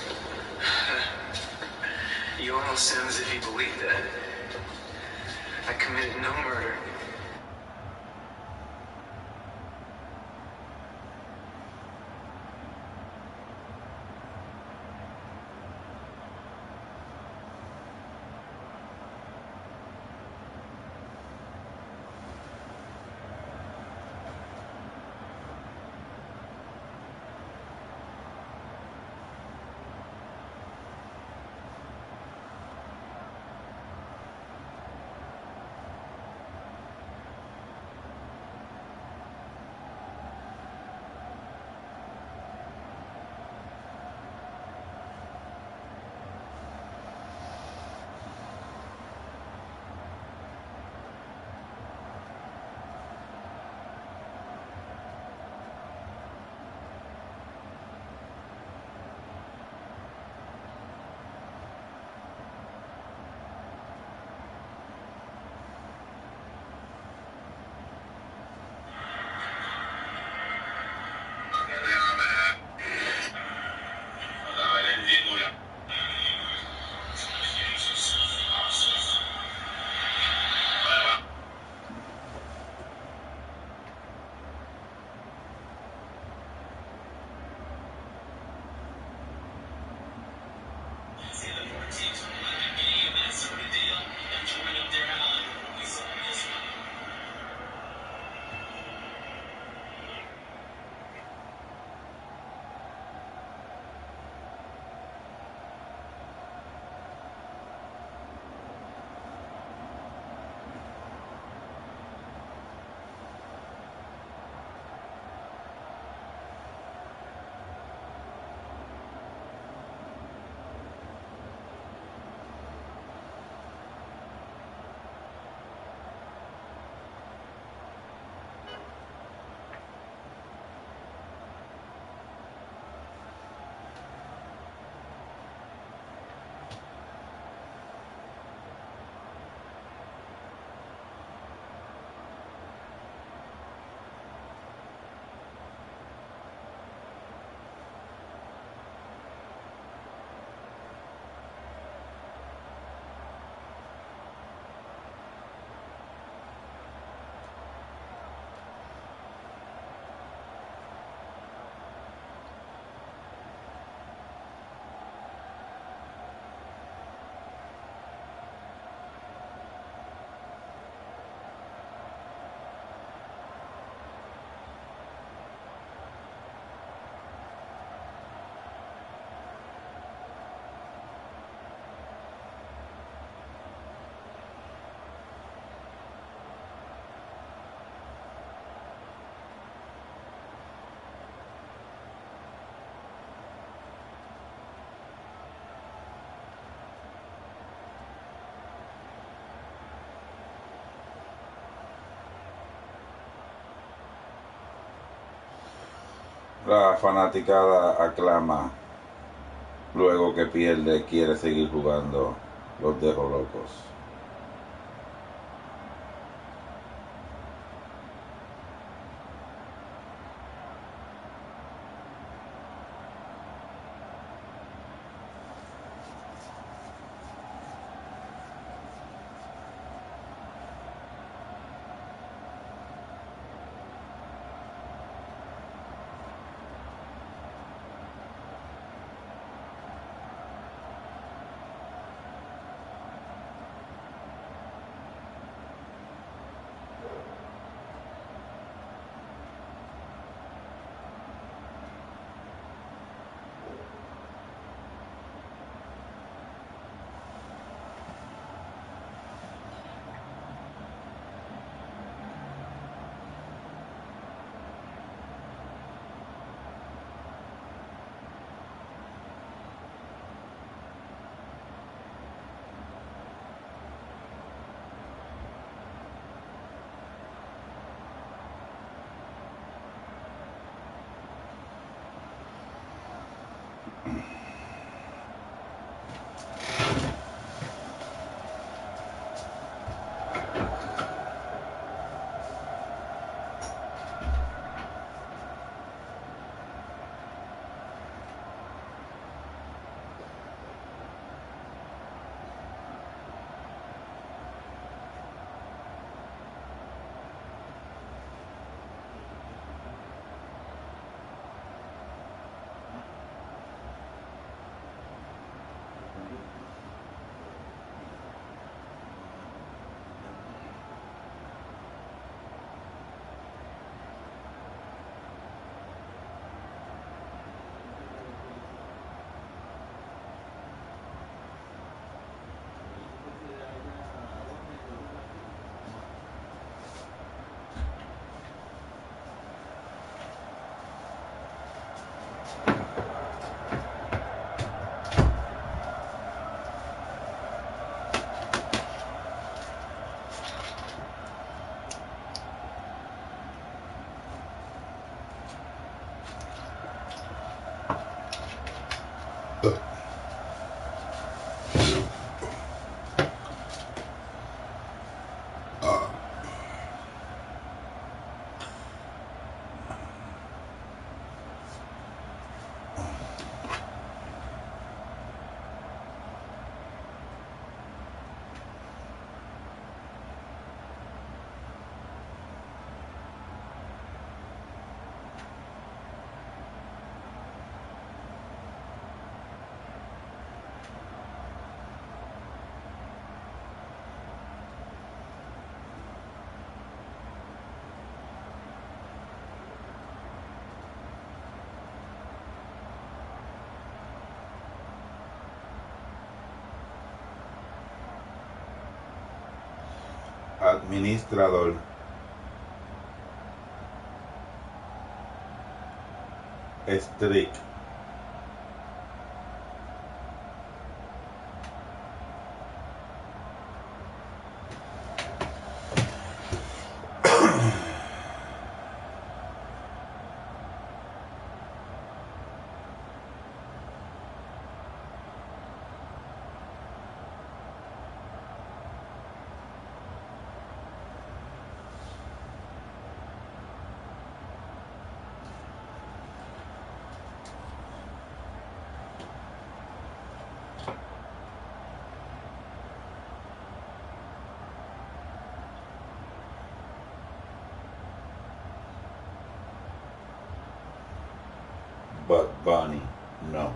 You almost sound as if you believe that. I committed no murder. La fanaticada aclama, luego que pierde quiere seguir jugando, los dejo locos. Administrador. Streak. But Bunny, no.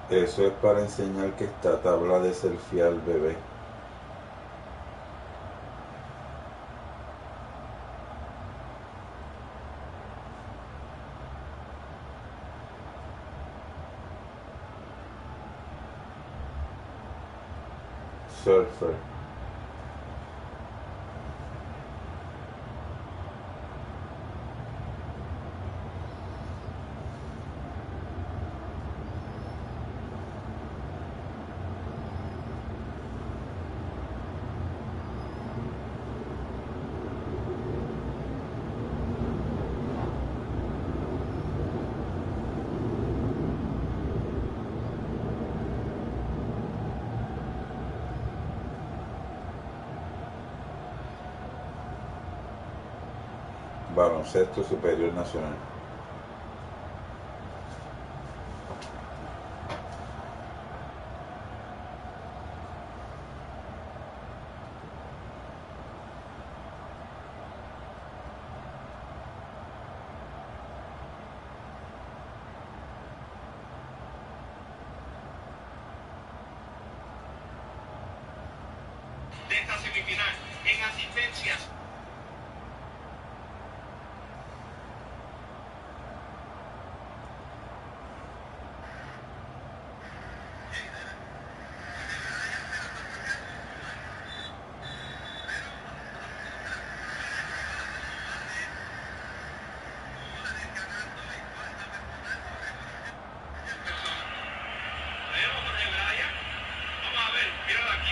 Eso es para enseñar que esta tabla de selfie al bebé. Surfer. Baloncesto Superior Nacional. De esta semifinal en asistencias.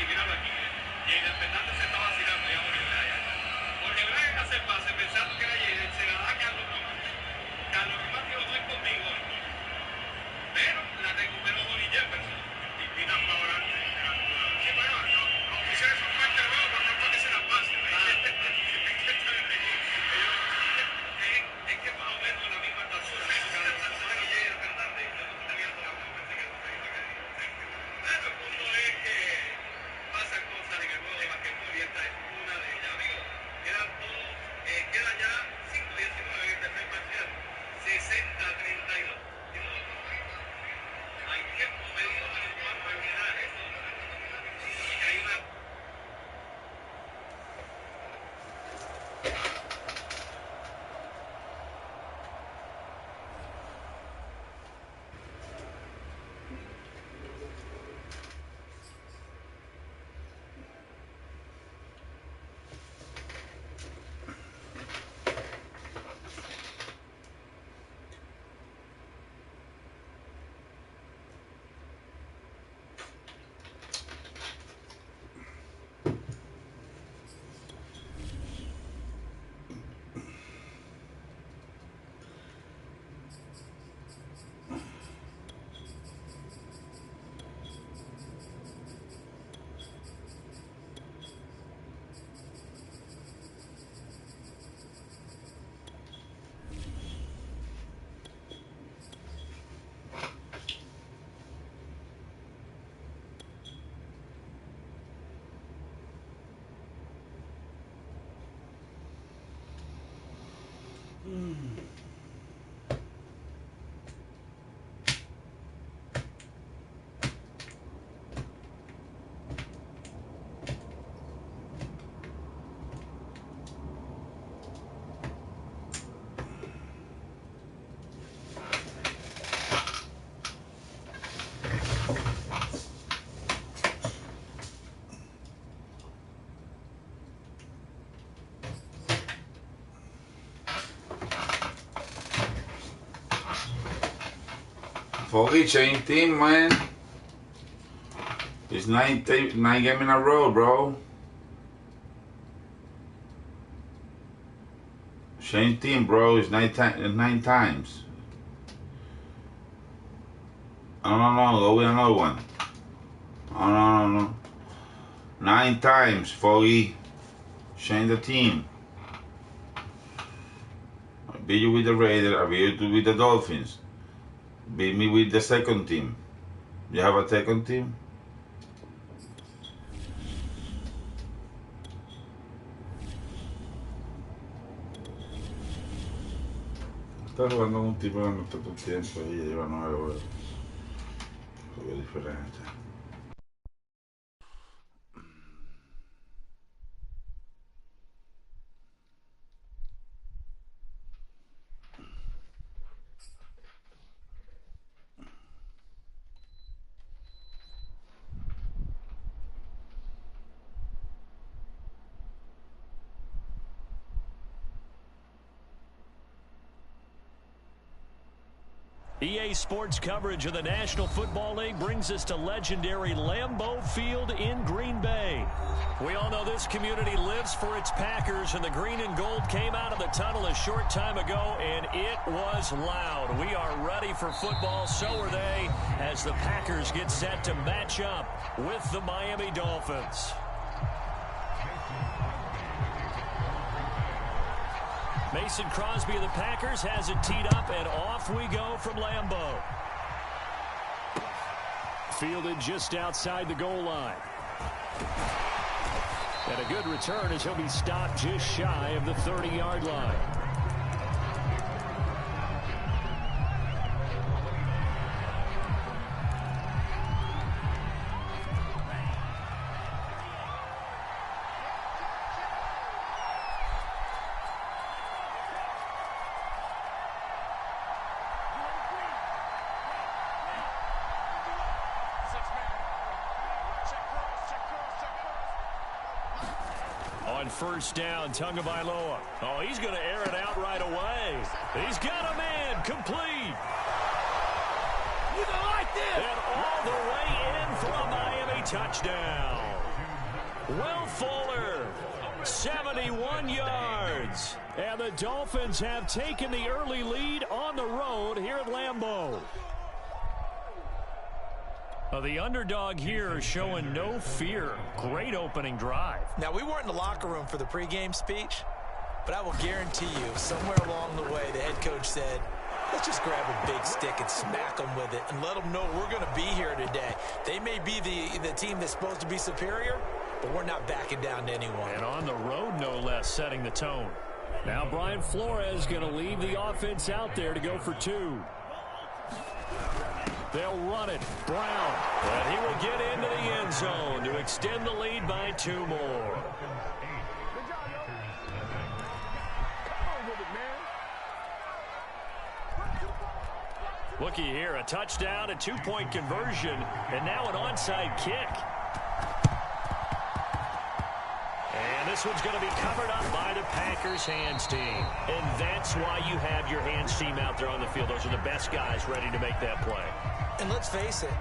Míralo aquí. Y en el penal se está vacilando ya por el allá. Foggy, change team, man. It's 9 games in a row, bro. Change team, bro. It's 9 times. No. Go with another one. No. 9 times, Foggy. Change the team. I beat you with the Raiders. I beat you with the Dolphins. Beat me with the second team. You have a second team? Está jugando un tipo que no está todo el tiempo y lleva 9 horas. Juego diferente. EA Sports coverage of the National Football League brings us to legendary Lambeau Field in Green Bay. We all know this community lives for its Packers, and the green and gold came out of the tunnel a short time ago, and it was loud. We are ready for football, so are they, as the Packers get set to match up with the Miami Dolphins. Mason Crosby of the Packers has it teed up, and off we go from Lambeau. Fielded just outside the goal line. And a good return as he'll be stopped just shy of the 30-yard line. First down, Tagovailoa. Oh, he's going to air it out right away. He's got a man complete. You don't like this. And all the way in for a Miami touchdown. Will Fuller, 71 yards. And the Dolphins have taken the early lead on the road here at Lambeau. The underdog here showing no fear. Great opening drive. Now, we weren't in the locker room for the pregame speech, but I will guarantee you, somewhere along the way, the head coach said, let's just grab a big stick and smack them with it and let them know we're going to be here today. They may be the team that's supposed to be superior, but we're not backing down to anyone. And on the road, no less, setting the tone. Now Brian Flores going to leave the offense out there to go for 2. They'll run it. Brown. And he will get into the end zone to extend the lead by 2 more. Looky here, a touchdown, a 2-point conversion, and now an onside kick. And this one's going to be covered up by the Packers hands team. And that's why you have your hands team out there on the field. Those are the best guys ready to make that play. And let's face it,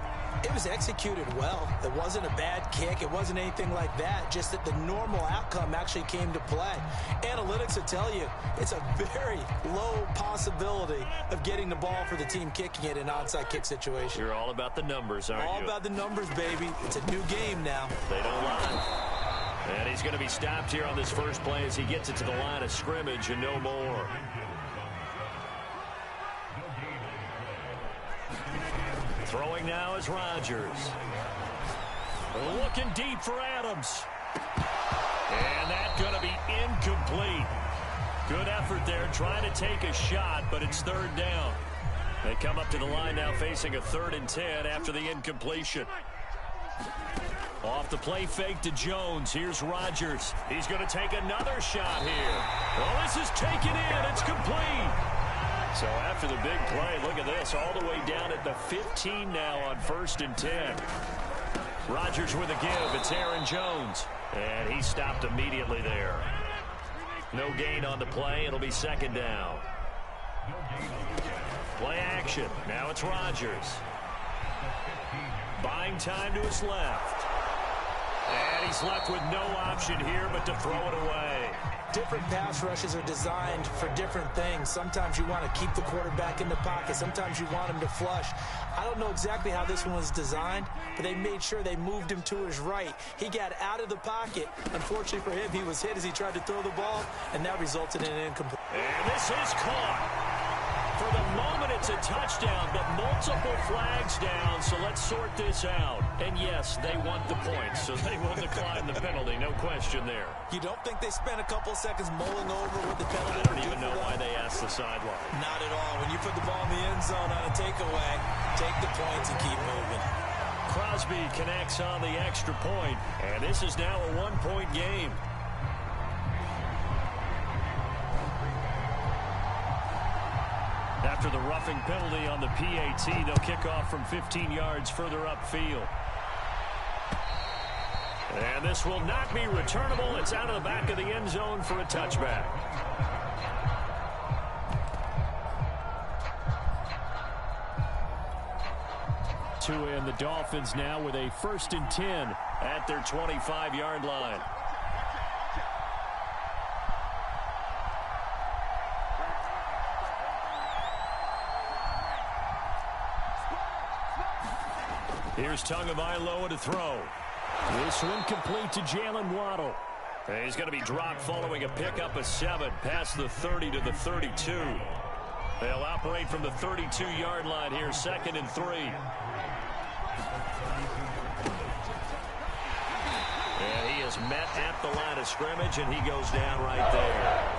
it was executed well. It wasn't a bad kick. It wasn't anything like that. Just that the normal outcome actually came to play. Analytics will tell you it's a very low possibility of getting the ball for the team kicking it in an onside kick situation. You're all about the numbers, aren't you? All about the numbers, baby. It's a new game now. They don't lie. And he's going to be stopped here on this first play as he gets it to the line of scrimmage and no more. Throwing now is Rodgers. Looking deep for Adams. And that's going to be incomplete. Good effort there, trying to take a shot, but it's third down. They come up to the line now facing a 3rd and 10 after the incompletion. Off the play fake to Jones. Here's Rodgers. He's going to take another shot here. Well, this is taken in. It's complete. So after the big play, look at this, all the way down at the 15 now on 1st and 10. Rodgers with a give. It's Aaron Jones. And he stopped immediately there. No gain on the play. It'll be 2nd down. Play action. Now it's Rodgers. Buying time to his left. And he's left with no option here but to throw it away. Different pass rushes are designed for different things. Sometimes you want to keep the quarterback in the pocket. Sometimes you want him to flush. I don't know exactly how this one was designed, but they made sure they moved him to his right. He got out of the pocket. Unfortunately for him, he was hit as he tried to throw the ball, and that resulted in an incomplete. And this is caught. For the moment, it's a touchdown, but multiple flags down, so let's sort this out. And yes, they want the points, so they will decline the penalty, no question there. You don't think they spent a couple of seconds mulling over what the penalty? I don't even know why they asked the sideline. Not at all. When you put the ball in the end zone on a takeaway, take the points and keep moving. Crosby connects on the extra point, and this is now a 1-point game. After the roughing penalty on the PAT, they'll kick off from 15 yards further upfield. And this will not be returnable. It's out of the back of the end zone for a touchback. Tua and the Dolphins now with a 1st and 10 at their 25-yard line. Here's Tagovailoa to throw. This one complete to Jalen Waddle. And he's going to be dropped following a pickup of 7 past the 30 to the 32. They'll operate from the 32-yard line here, 2nd and 3. And he is met at the line of scrimmage, and he goes down right there.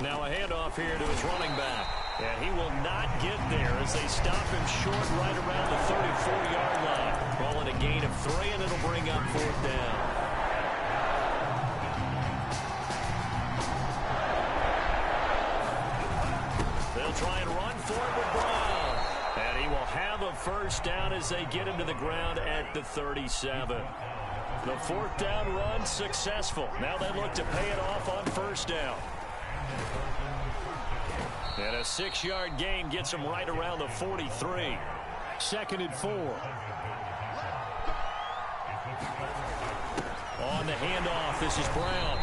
Now a handoff here to his running back. And he will not get there as they stop him short right around the 34-yard line. Calling a gain of 3, and it'll bring up 4th down. They'll try and run for it with Brown. And he will have a 1st down as they get him to the ground at the 37. The 4th down run successful. Now they look to pay it off on 1st down. And a 6-yard gain gets him right around the 43. 2nd and 4. On the handoff, this is Brown.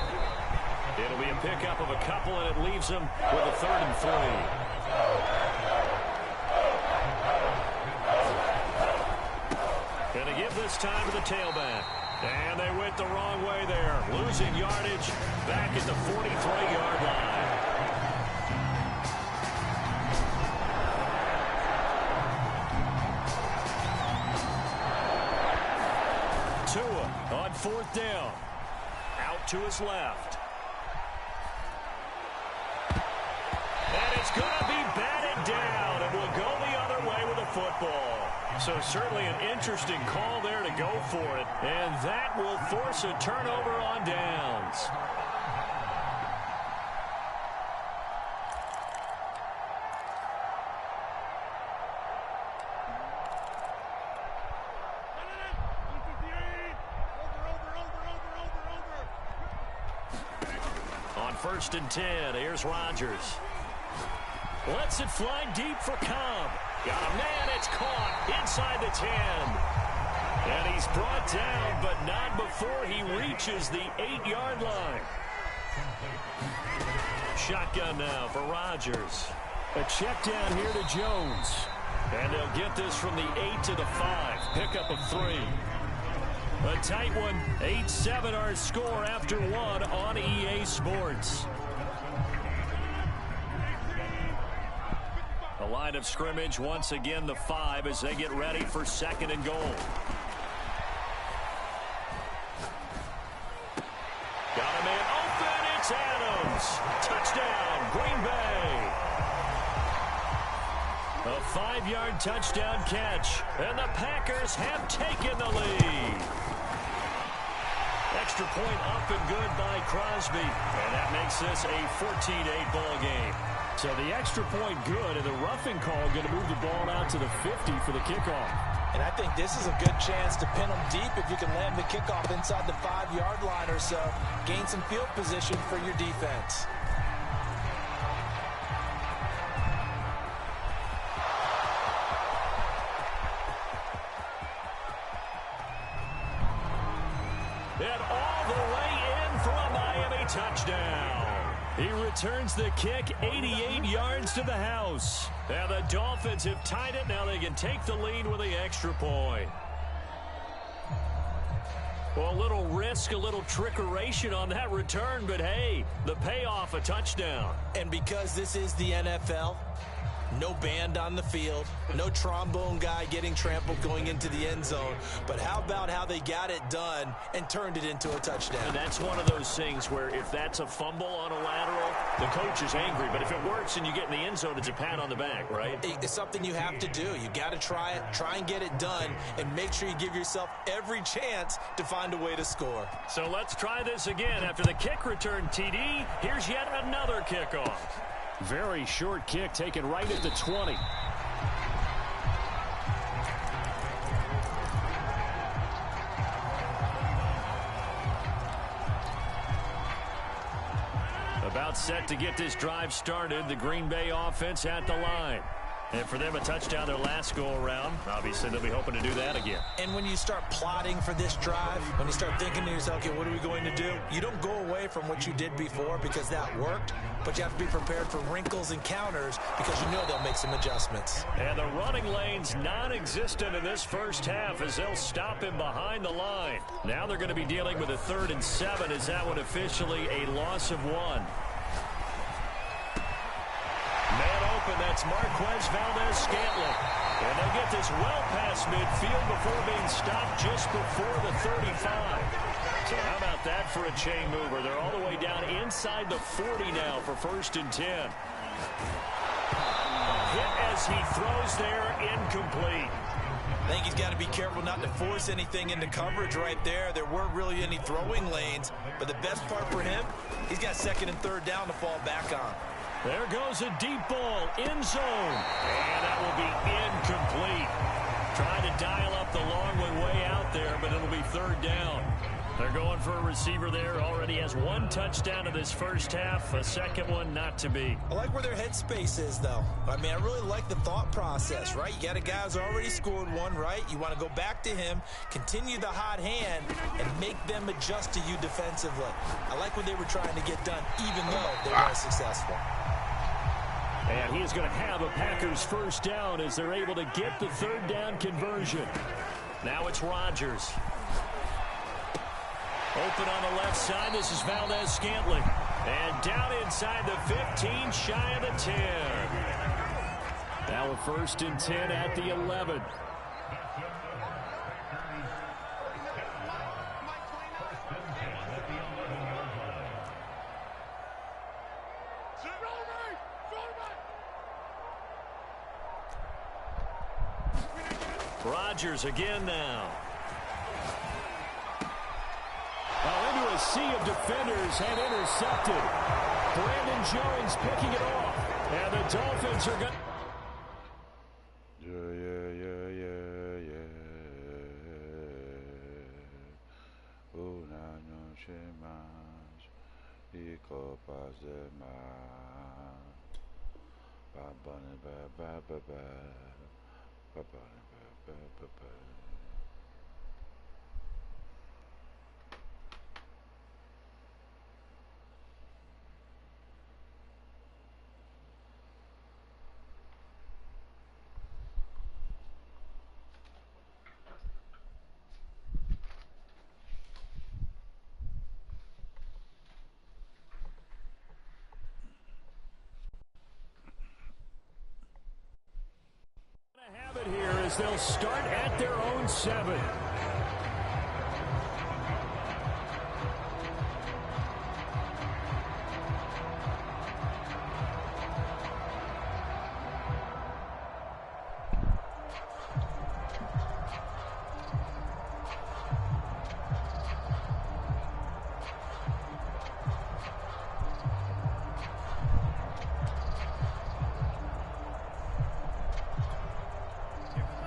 It'll be a pickup of a couple, and it leaves him with a 3rd and 3. Going to give this time to the tailback. And they went the wrong way there. Losing yardage back at the 43-yard line. Tua on 4th down. Out to his left. And it's going to be batted down, and will go the other way with the football. So certainly an interesting call there to go for it, and that will force a turnover on downs. On 1st and 10, here's Rodgers. Lets it fly deep for Cobb. Got a man, it's caught inside the 10. And he's brought down, but not before he reaches the 8-yard line. Shotgun now for Rodgers. A check down here to Jones. And they'll get this from the 8 to the 5. Pickup of 3. A tight one. 8-7 our score after 1 on EA Sports. The line of scrimmage, once again, the 5 as they get ready for 2nd and goal. Got a man open. It's Adams. Touchdown, Green Bay. A 5-yard touchdown catch. And the Packers have taken the lead. Extra point up and good by Crosby. And that makes this a 14-8 ball game. So the extra point good, and the roughing call going to move the ball out to the 50 for the kickoff. And I think this is a good chance to pin them deep if you can land the kickoff inside the 5-yard line or so. Gain some field position for your defense. And all the way in for a Miami touchdown. He returns the kick 88 yards to the house. And the Dolphins have tied it. Now they can take the lead with the extra point. Well, a little risk, a little trickeration on that return, but hey, the payoff, a touchdown. And because this is the NFL, no band on the field, no trombone guy getting trampled going into the end zone. But how about how they got it done and turned it into a touchdown? And that's one of those things where if that's a fumble on a lateral, the coach is angry. But if it works and you get in the end zone, it's a pat on the back, right? It's something you have to do. You got to try it, try and get it done, and make sure you give yourself every chance to find a way to score. So let's try this again. After the kick return, TD, here's yet another kickoff. Very short kick taken right at the 20. About set to get this drive started. The Green Bay offense at the line. And for them, a touchdown their last go-around. Obviously, they'll be hoping to do that again. And when you start plotting for this drive, when you start thinking to yourself, okay, what are we going to do? You don't go away from what you did before because that worked, but you have to be prepared for wrinkles and counters because you know they'll make some adjustments. And the running lane's non-existent in this first half as they'll stop him behind the line. Now they're going to be dealing with a 3rd and 7 as that one officially a loss of 1. Man open, that's Marquez Valdez-Scantling. And they'll get this well past midfield before being stopped just before the 35. So how about that for a chain mover? They're all the way down inside the 40 now for 1st and 10. Hit as he throws there, incomplete. I think he's got to be careful not to force anything into coverage right there. There weren't really any throwing lanes, but the best part for him, he's got 2nd and 3rd down to fall back on. There goes a deep ball, end zone. And that will be incomplete. Trying to dial up the long one way out there, but it'll be 3rd down. They're going for a receiver there. Already has 1 touchdown in this first half. A second one not to be. I like where their headspace is, though. I mean, I really like the thought process, right? You got a guy who's already scored 1, right? You want to go back to him, continue the hot hand, and make them adjust to you defensively. I like what they were trying to get done, even though they weren't successful. And he is going to have a Packers first down as they're able to get the 3rd down conversion. Now it's Rodgers. Open on the left side. This is Valdez-Scantling. And down inside the 15, shy of the 10. Now a 1st and 10 at the 11. Rodgers again now. Into a sea of defenders and intercepted. Brandon Jones picking it off. And the Dolphins are going to... Una noche más y copas de mar. they'll start at their own 7.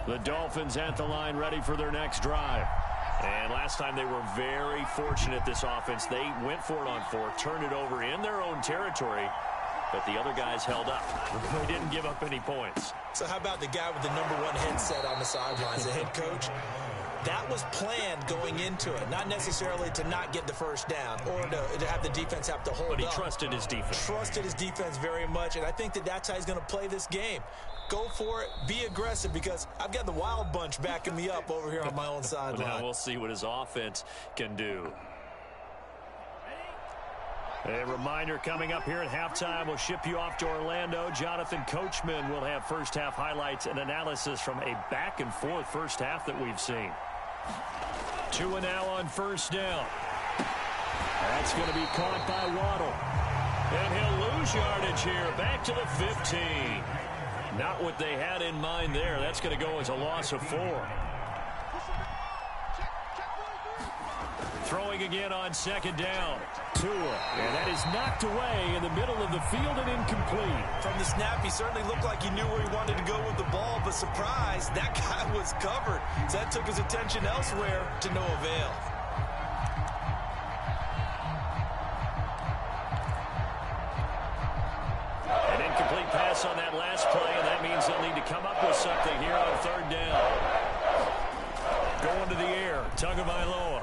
The Dolphins at the line, ready for their next drive. And last time they were very fortunate, this offense. They went for it on 4, turned it over in their own territory, but the other guys held up. They didn't give up any points. So how about the guy with the #1 headset on the sidelines, the head coach? That was planned going into it, not necessarily to not get the first down or to have the defense have to hold up. But he trusted his defense. Trusted his defense very much, and I think that's how he's going to play this game. Go for it, be aggressive, because I've got the wild bunch backing me up over here on my own sideline. Now we'll see what his offense can do. A reminder coming up here at halftime. We'll ship you off to Orlando. Jonathan Coachman will have first-half highlights and analysis from a back-and-forth first half that we've seen. 2 now on first down. That's going to be caught by Waddle. And he'll lose yardage here. Back to the 15. Not what they had in mind there. That's going to go as a loss of 4. Throwing again on second down. Tua. And that is knocked away in the middle of the field and incomplete. From the snap, he certainly looked like he knew where he wanted to go with the ball, but surprise, that guy was covered. So that took his attention elsewhere to no avail. An incomplete pass on that last play, and that means they'll need to come up with something here on third down. Going to the air, Tagovailoa.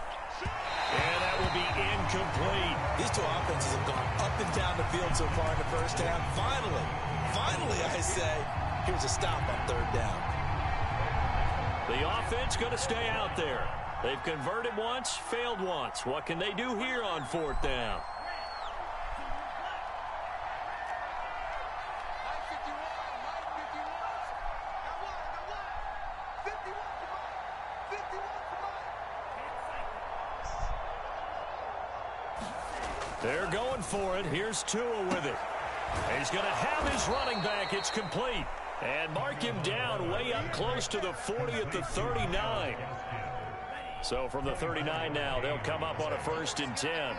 And that will be incomplete. These two offenses have gone up and down the field so far in the first half. Finally, I say, here's a stop on third down. The offense going to stay out there. They've converted once, failed once. What can they do here on fourth down? They're going for it. Here's Tua with it. He's going to have his running back. It's complete. And mark him down way up close to the 40 at the 39. So from the 39 now, they'll come up on a 1st and 10.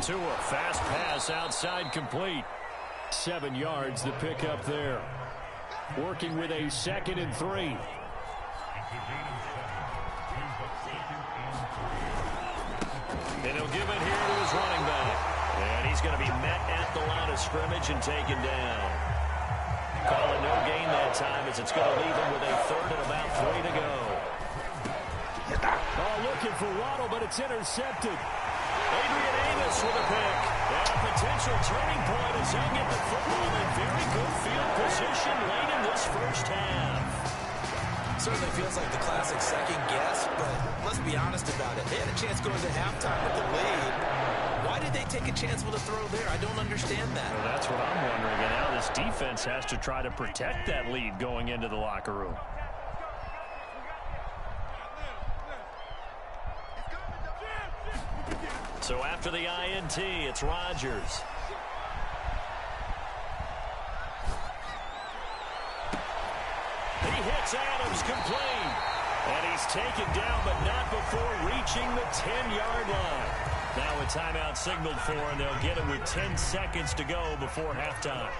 Tua, fast pass outside, complete. 7 yards, the pickup there. Working with a 2nd and 3. And he'll give it here to his running back. And he's going to be met at the line of scrimmage and taken down. Call it no gain that time, as it's going to leave him with a 3rd and about 3 to go. Oh, looking for Waddle, but it's intercepted. Adrian Amos with a pick. And a potential turning point as he'll get the football in very good field position late in this first half. Certainly feels like the classic second guess, but let's be honest about it. They had a chance going to halftime with the lead. Why did they take a chance with a throw there? I don't understand that. Well, that's what I'm wondering. And now this defense has to try to protect that lead going into the locker room. So after the INT, it's Rodgers. He hits Adams complete. And he's taken down, but not before reaching the 10-yard line. Now a timeout signaled for, and they'll get it with 10 seconds to go before halftime.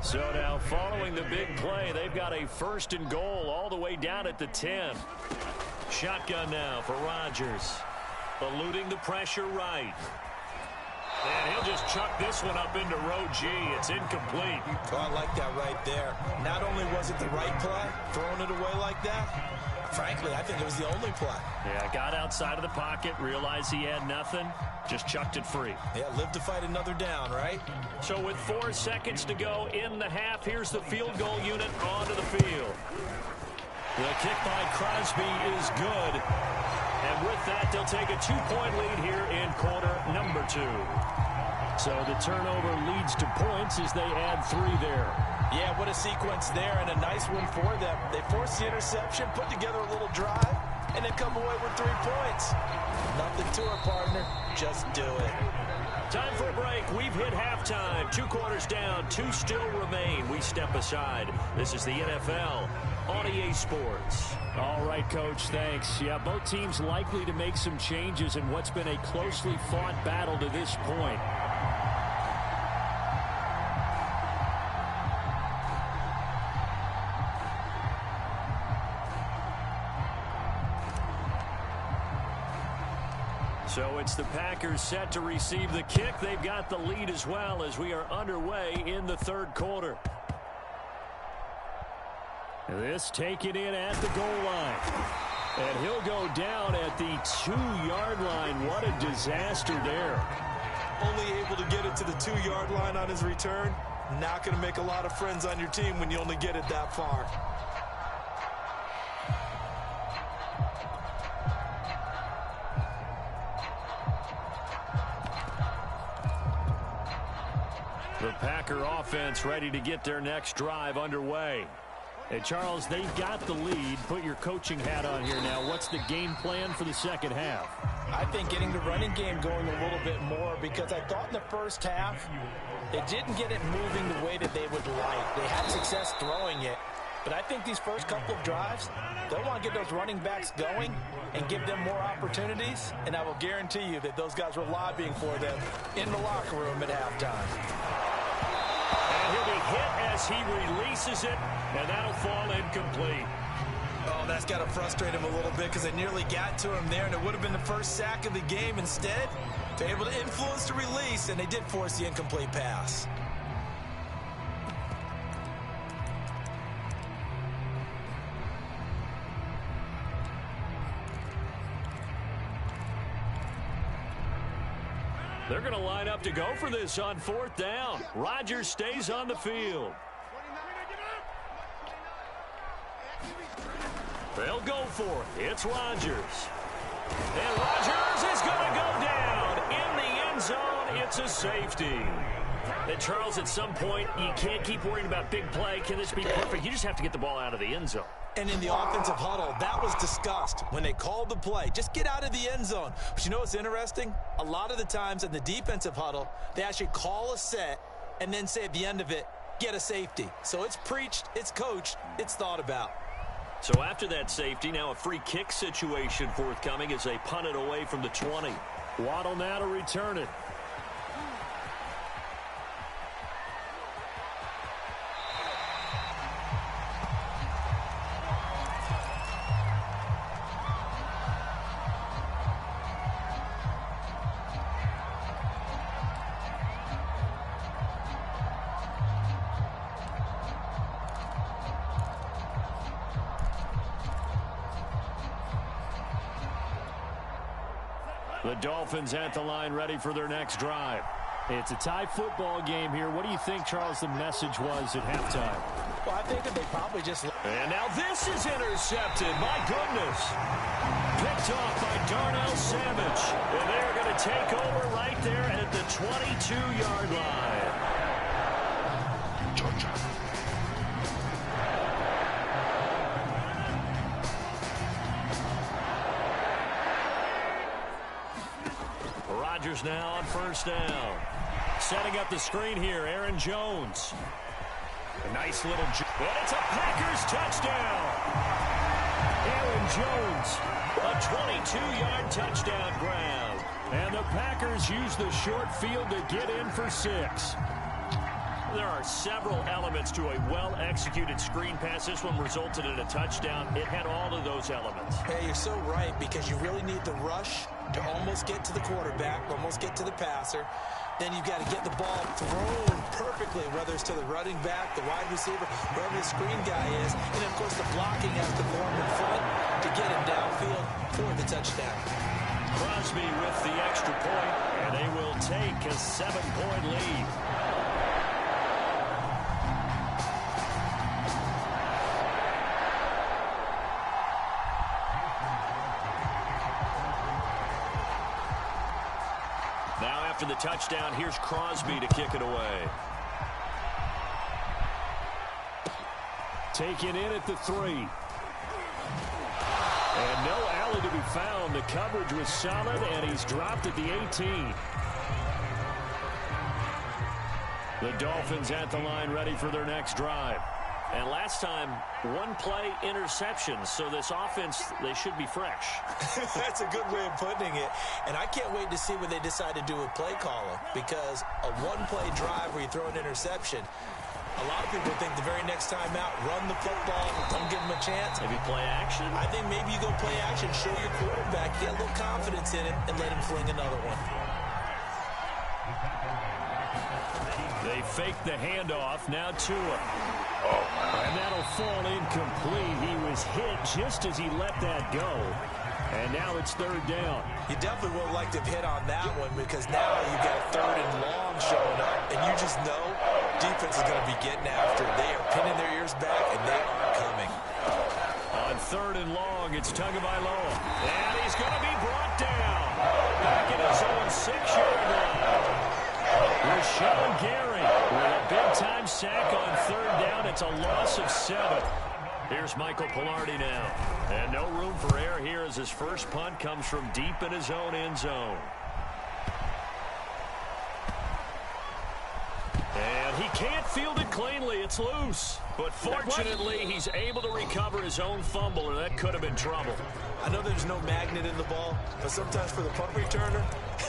So now following the big play, they've got a 1st and goal all the way down at the 10. Shotgun now for Rodgers. Eluding the pressure right. And he'll just chuck this one up into row G. It's incomplete. Oh, I like that right there. Not only was it the right play, throwing it away like that, frankly, I think it was the only play. Yeah, got outside of the pocket, realized he had nothing, just chucked it free. Yeah, live to fight another down, right? So with 4 seconds to go in the half, here's the field goal unit onto the field. The kick by Crosby is good. And with that, they'll take a 2-point lead here in quarter number 2. So the turnover leads to points as they add 3 there. Yeah, what a sequence there, and a nice one for them. They force the interception, put together a little drive, and then come away with 3 points. Nothing to it, partner. Just do it. Time for a break. We've hit halftime. 2 quarters down, 2 still remain. We step aside. This is the NFL on EA Sports. All right, Coach, thanks. Yeah, both teams likely to make some changes in what's been a closely fought battle to this point. So it's the Packers set to receive the kick. They've got the lead as well as we are underway in the 3rd quarter. This taken in at the goal line. And he'll go down at the 2-yard line. What a disaster there. Only able to get it to the 2-yard line on his return. Not going to make a lot of friends on your team when you only get it that far. The Packer offense ready to get their next drive underway. Hey, Charles, they've got the lead. Put your coaching hat on here now. What's the game plan for the second half? I think getting the running game going a little bit more, because I thought in the first half they didn't get it moving the way that they would like. They had success throwing it, but I think these first couple of drives, they'll want to get those running backs going and give them more opportunities, and I will guarantee you that those guys were lobbying for them in the locker room at halftime. And he'll be hit as he releases it, and that'll fall incomplete. Oh, that's got to frustrate him a little bit, because they nearly got to him there, and it would have been the first sack of the game. Instead, they're able to influence the release, and they did force the incomplete pass. They're going to line up to go for this on 4th down. Rodgers stays on the field. They'll go for it. It's Rodgers. And Rodgers is going to go down in the end zone. It's a safety. And Charles, at some point, you can't keep worrying about big play. Can this be perfect? You just have to get the ball out of the end zone. And in the offensive huddle, that was discussed when they called the play. Just get out of the end zone. But you know what's interesting? A lot of the times in the defensive huddle, they actually call a set and then say at the end of it, get a safety. So it's preached, it's coached, it's thought about. So after that safety, now a free kick situation forthcoming as they punt it away from the 20. Waddle now to return it. The Dolphins at the line ready for their next drive. It's a tie football game here. What do you think, Charles, the message was at halftime? Well, I think that they probably just... And now this is intercepted. My goodness. Picked off by Darnell Savage. And they're going to take over right there at the 22-yard line. Georgia. Rodgers now on 1st down. Setting up the screen here, Aaron Jones. A nice little... And it's a Packers touchdown. Aaron Jones, a 22-yard touchdown grab. And the Packers use the short field to get in for 6. There are several elements to a well-executed screen pass. This one resulted in a touchdown. It had all of those elements. Hey, you're so right, because you really need the rush to almost get to the quarterback, almost get to the passer. Then you've got to get the ball thrown perfectly, whether it's to the running back, the wide receiver, wherever the screen guy is. And, of course, the blocking has to form in front to get him downfield for the touchdown. Crosby with the extra point, and they will take a 7-point lead. after the touchdown, here's Crosby to kick it away. Taken in at the 3. And no alley to be found. The coverage was solid, and he's dropped at the 18. The Dolphins at the line, ready for their next drive. And last time, one play interception, so this offense, they should be fresh. That's a good way of putting it. And I can't wait to see what they decide to do with play calling, because a one-play drive where you throw an interception, a lot of people think the very next time out, run the football, don't give them a chance. Maybe play action? I think maybe you go play action, show your quarterback, get a little confidence in it, and let him fling another one. They fake the handoff, now Tua. Oh, man. And that'll fall incomplete. He was hit just as he let that go. And now it's 3rd down. You definitely would like to have hit on that one, because now you've got 3rd and long showing up, and you just know defense is going to be getting after it. They are pinning their ears back, and they are coming. On 3rd and long, it's Tagovailoa. And he's going to be brought down. Back in his own 6-yard line. Rashawn Gary with a big-time sack on 3rd down. It's a loss of 7. Here's Michael Pilardi now. And no room for error here as his first punt comes from deep in his own end zone. And he can't field it cleanly. It's loose. But fortunately, he's able to recover his own fumble, or that could have been trouble. I know there's no magnet in the ball, but sometimes for the punt returner,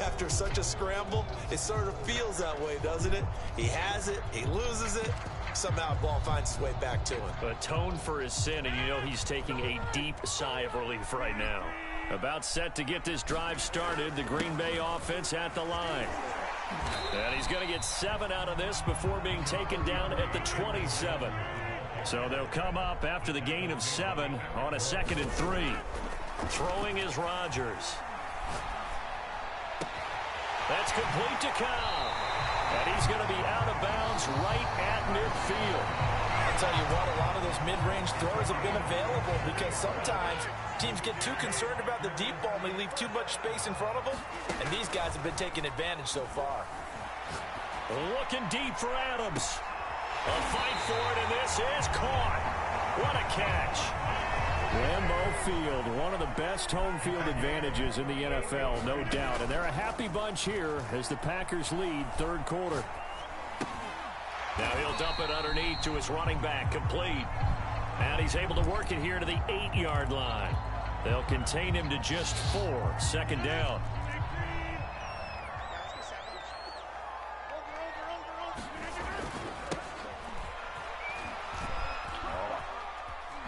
after such a scramble, it sort of feels that way, doesn't it? He has it, he loses it, somehow the ball finds its way back to him. Atone for his sin, and you know he's taking a deep sigh of relief right now. About set to get this drive started, the Green Bay offense at the line. And he's going to get 7 out of this before being taken down at the 27. So they'll come up after the gain of 7 on a 2nd and 3. Throwing is Rodgers. That's complete to Cobb. And he's going to be out of bounds right at midfield. I'll tell you what, a lot of those mid-range throws have been available, because sometimes teams get too concerned about the deep ball and they leave too much space in front of them. And these guys have been taking advantage so far. Looking deep for Adams. A fight for it, and this is caught. What a catch. Lambeau Field, one of the best home field advantages in the NFL, no doubt. And they're a happy bunch here as the Packers lead 3rd quarter. Now he'll dump it underneath to his running back, complete. And he's able to work it here to the 8-yard line. They'll contain him to just 4, 2nd down.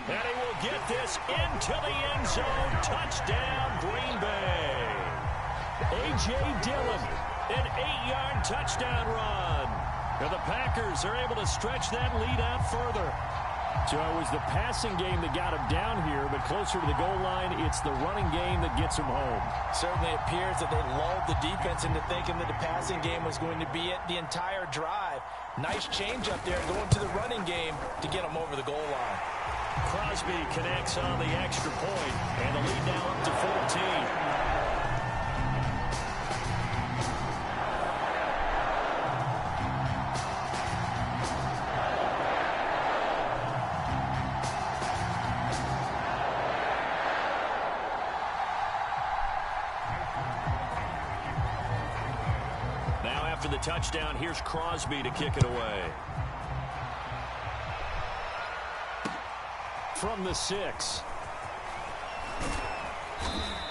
And he will get this into the end zone. Touchdown, Green Bay. A.J. Dillon, an 8-yard touchdown run. And the Packers are able to stretch that lead out further. So it was the passing game that got him down here, but closer to the goal line, it's the running game that gets him home. Certainly appears that they lulled the defense into thinking that the passing game was going to be it the entire drive. Nice change up there going to the running game to get them over the goal line. Crosby connects on the extra point, and the lead now up to 14. Now after the touchdown, here's Crosby to kick it away. From the 6.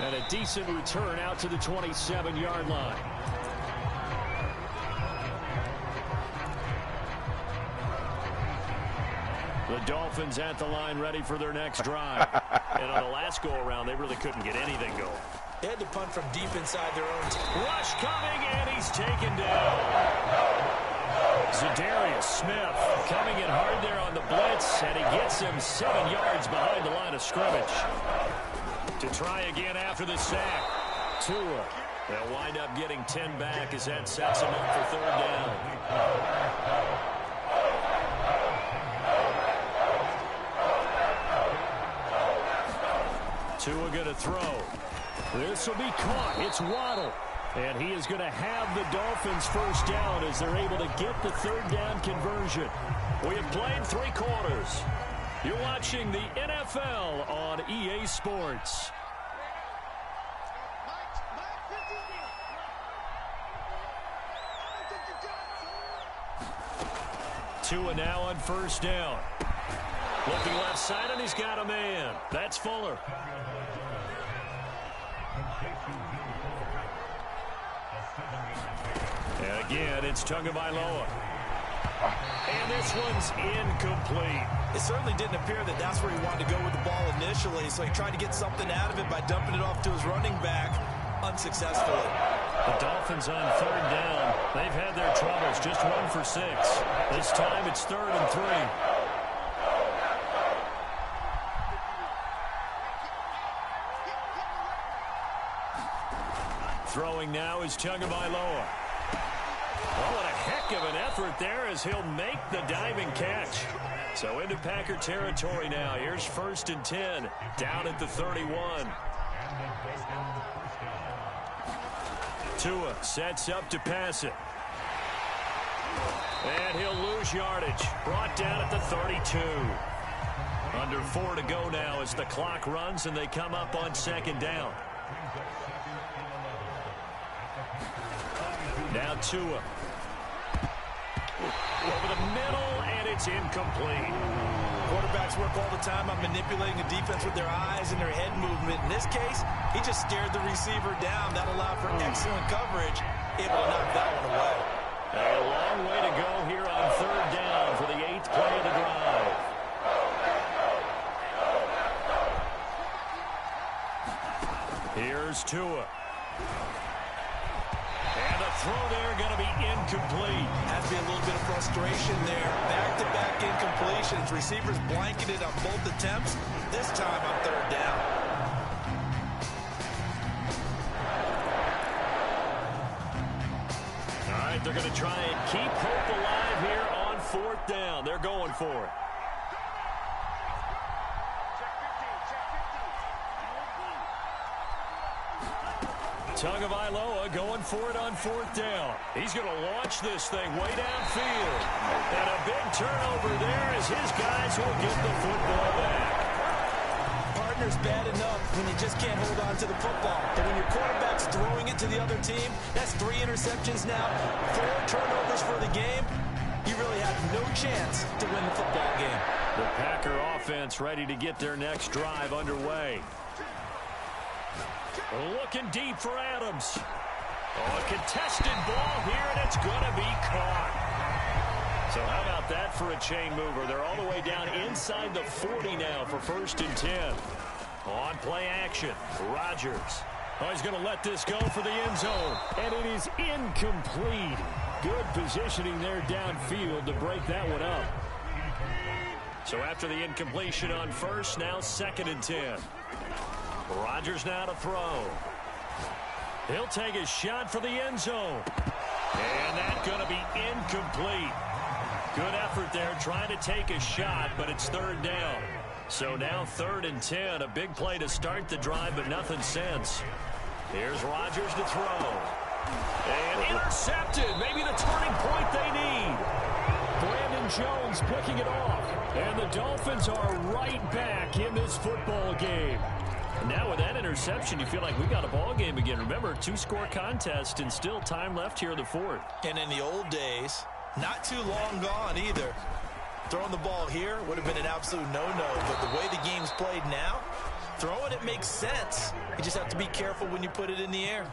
And a decent return out to the 27-yard line. The Dolphins at the line ready for their next drive. And on the last go-around, they really couldn't get anything going. They had to punt from deep inside their own team. Rush coming, and he's taken down. Zadarius Smith coming in hard there on the blitz, and he gets him 7 yards behind the line of scrimmage. To try again after the sack. Tua. They'll wind up getting 10 back as that sets him up for 3rd down. Tua going to throw. This will be caught. It's Waddle. And he is going to have the Dolphins first down as they're able to get the third down conversion. We have played 3 quarters. You're watching the NFL on EA Sports. Tua now on first down. Looking left side, and he's got a man. That's Fuller. And again, it's Tagovailoa. And this one's incomplete. It certainly didn't appear that that's where he wanted to go with the ball initially, so he tried to get something out of it by dumping it off to his running back unsuccessfully. The Dolphins on third down. They've had their troubles, just 1 for 6. This time it's 3rd and 3. Throwing now is Tagovailoa. Oh, what a heck of an effort there as he'll make the diving catch. So into Packer territory now. Here's 1st and 10, down at the 31. Tua sets up to pass it. And he'll lose yardage. Brought down at the 32. Under 4 to go now as the clock runs and they come up on 2nd down. Now Tua. Over the middle, and it's incomplete. Quarterbacks work all the time on manipulating a defense with their eyes and their head movement. In this case, he just stared the receiver down. That allowed for excellent coverage, able to knock that one away. A long way to go here on 3rd down for the 8th play of the drive. Here's Tua. And the throw there going to be incomplete. Has to be a little bit of frustration there. Back-to-back incompletions. Receivers blanketed on both attempts. This time on 3rd down. All right, they're going to try and keep hope alive here on 4th down. They're going for it. Tagovailoa going for it on 4th down. He's going to launch this thing way downfield. And a big turnover there as his guys will get the football back. Partner's bad enough when you just can't hold on to the football. But when your quarterback's throwing it to the other team, that's 3 interceptions now, 4 turnovers for the game. You really have no chance to win the football game. The Packer offense ready to get their next drive underway. Looking deep for Adams. Oh, a contested ball here, and it's going to be caught. So how about that for a chain mover? They're all the way down inside the 40 now for 1st and 10. On play action, Rodgers. Oh, he's going to let this go for the end zone. And it is incomplete. Good positioning there downfield to break that one up. So after the incompletion on 1st, now 2nd and 10. Rodgers now to throw. He'll take a shot for the end zone. And that's going to be incomplete. Good effort there trying to take a shot, but it's 3rd down. So now 3rd and 10. A big play to start the drive, but nothing since. Here's Rodgers to throw. And intercepted. Maybe the turning point they need. Brandon Jones picking it off. And the Dolphins are right back in this football game. Now with that interception, you feel like we got a ball game again. Remember, 2-score contest and still time left here in the 4th. And in the old days, not too long gone either. Throwing the ball here would have been an absolute no-no. But the way the game's played now, throwing it makes sense. You just have to be careful when you put it in the air.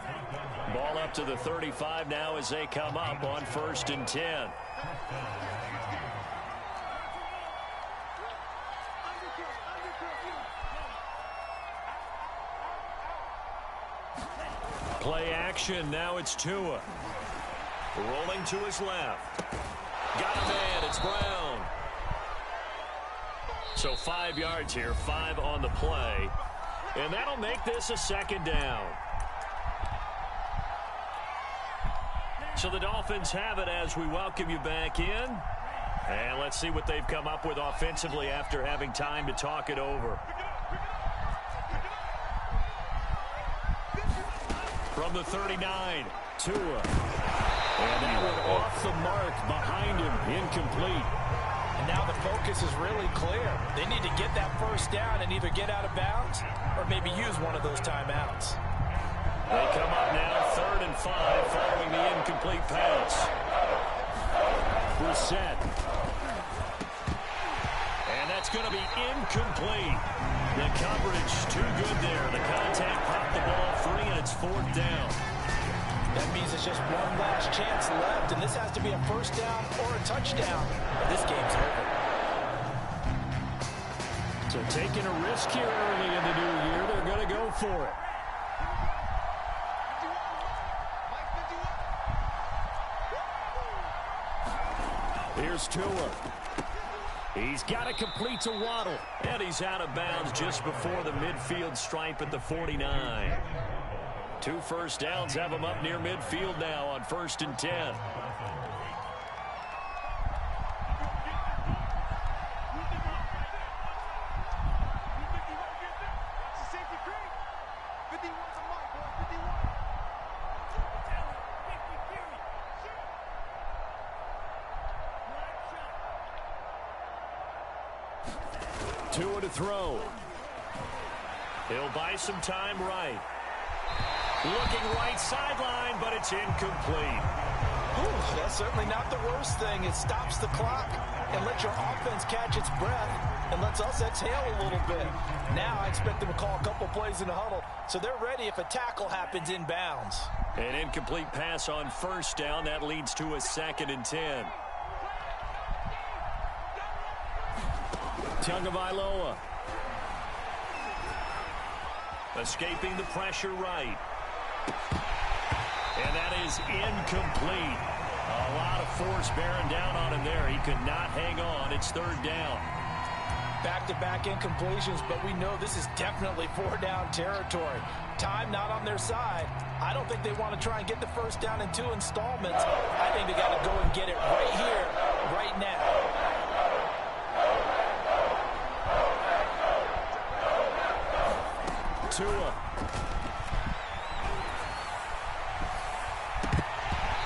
Ball up to the 35 now as they come up on 1st and 10. Play action. Now it's Tua. Rolling to his left. Got a man. It's Brown. So 5 yards here. 5 on the play. And that'll make this a 2nd down. So the Dolphins have it as we welcome you back in. And let's see what they've come up with offensively after having time to talk it over. From the 39, Tua. And that one off the mark behind him, incomplete. And now the focus is really clear. They need to get that first down and either get out of bounds or maybe use one of those timeouts. They come up now 3rd and 5 following the incomplete pass. Brissett. And that's going to be incomplete. The coverage too good there. The contact popped the ball free, and it's 4th down. That means it's just one last chance left, and this has to be a first down or a touchdown, or this game's over. So taking a risk here early in the new year, they're going to go for it. Here's Tua. He's got to complete to Waddle. And he's out of bounds just before the midfield stripe at the 49. 2 first downs have him up near midfield now on 1st and 10. Tua to throw. He'll buy some time right. Looking right sideline, but it's incomplete. Ooh, that's certainly not the worst thing. It stops the clock and lets your offense catch its breath and lets us exhale a little bit. Now I expect them to call a couple plays in the huddle, so they're ready if a tackle happens in bounds. An incomplete pass on 1st down. That leads to a 2nd and 10. Tagovailoa. Escaping the pressure right. And that is incomplete. A lot of force bearing down on him there. He could not hang on. It's 3rd down. Back-to-back incompletions, but we know this is definitely 4-down territory. Time not on their side. I don't think they want to try and get the first down in 2 installments. I think they got to go and get it right here, right now. Tua.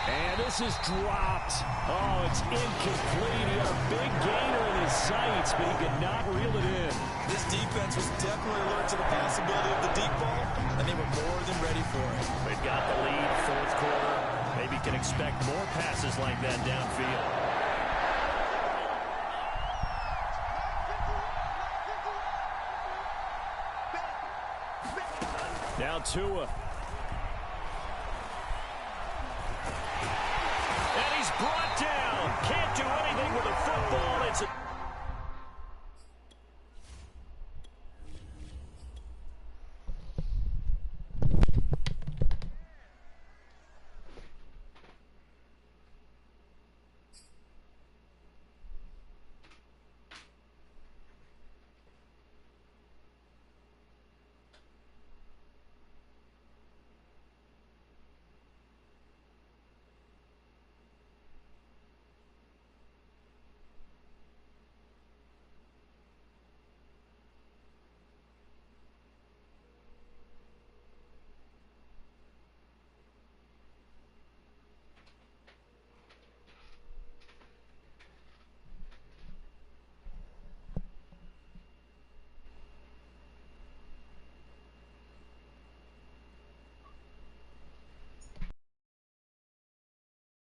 And this is dropped. Oh, it's incomplete. He had a big gainer in his sights, but he could not reel it in. This defense was definitely alert to the possibility of the deep ball, and they were more than ready for it. They've got the lead, 4th quarter. Maybe can expect more passes like that downfield. Now Tua. And he's brought down. Can't do anything with a football. It's a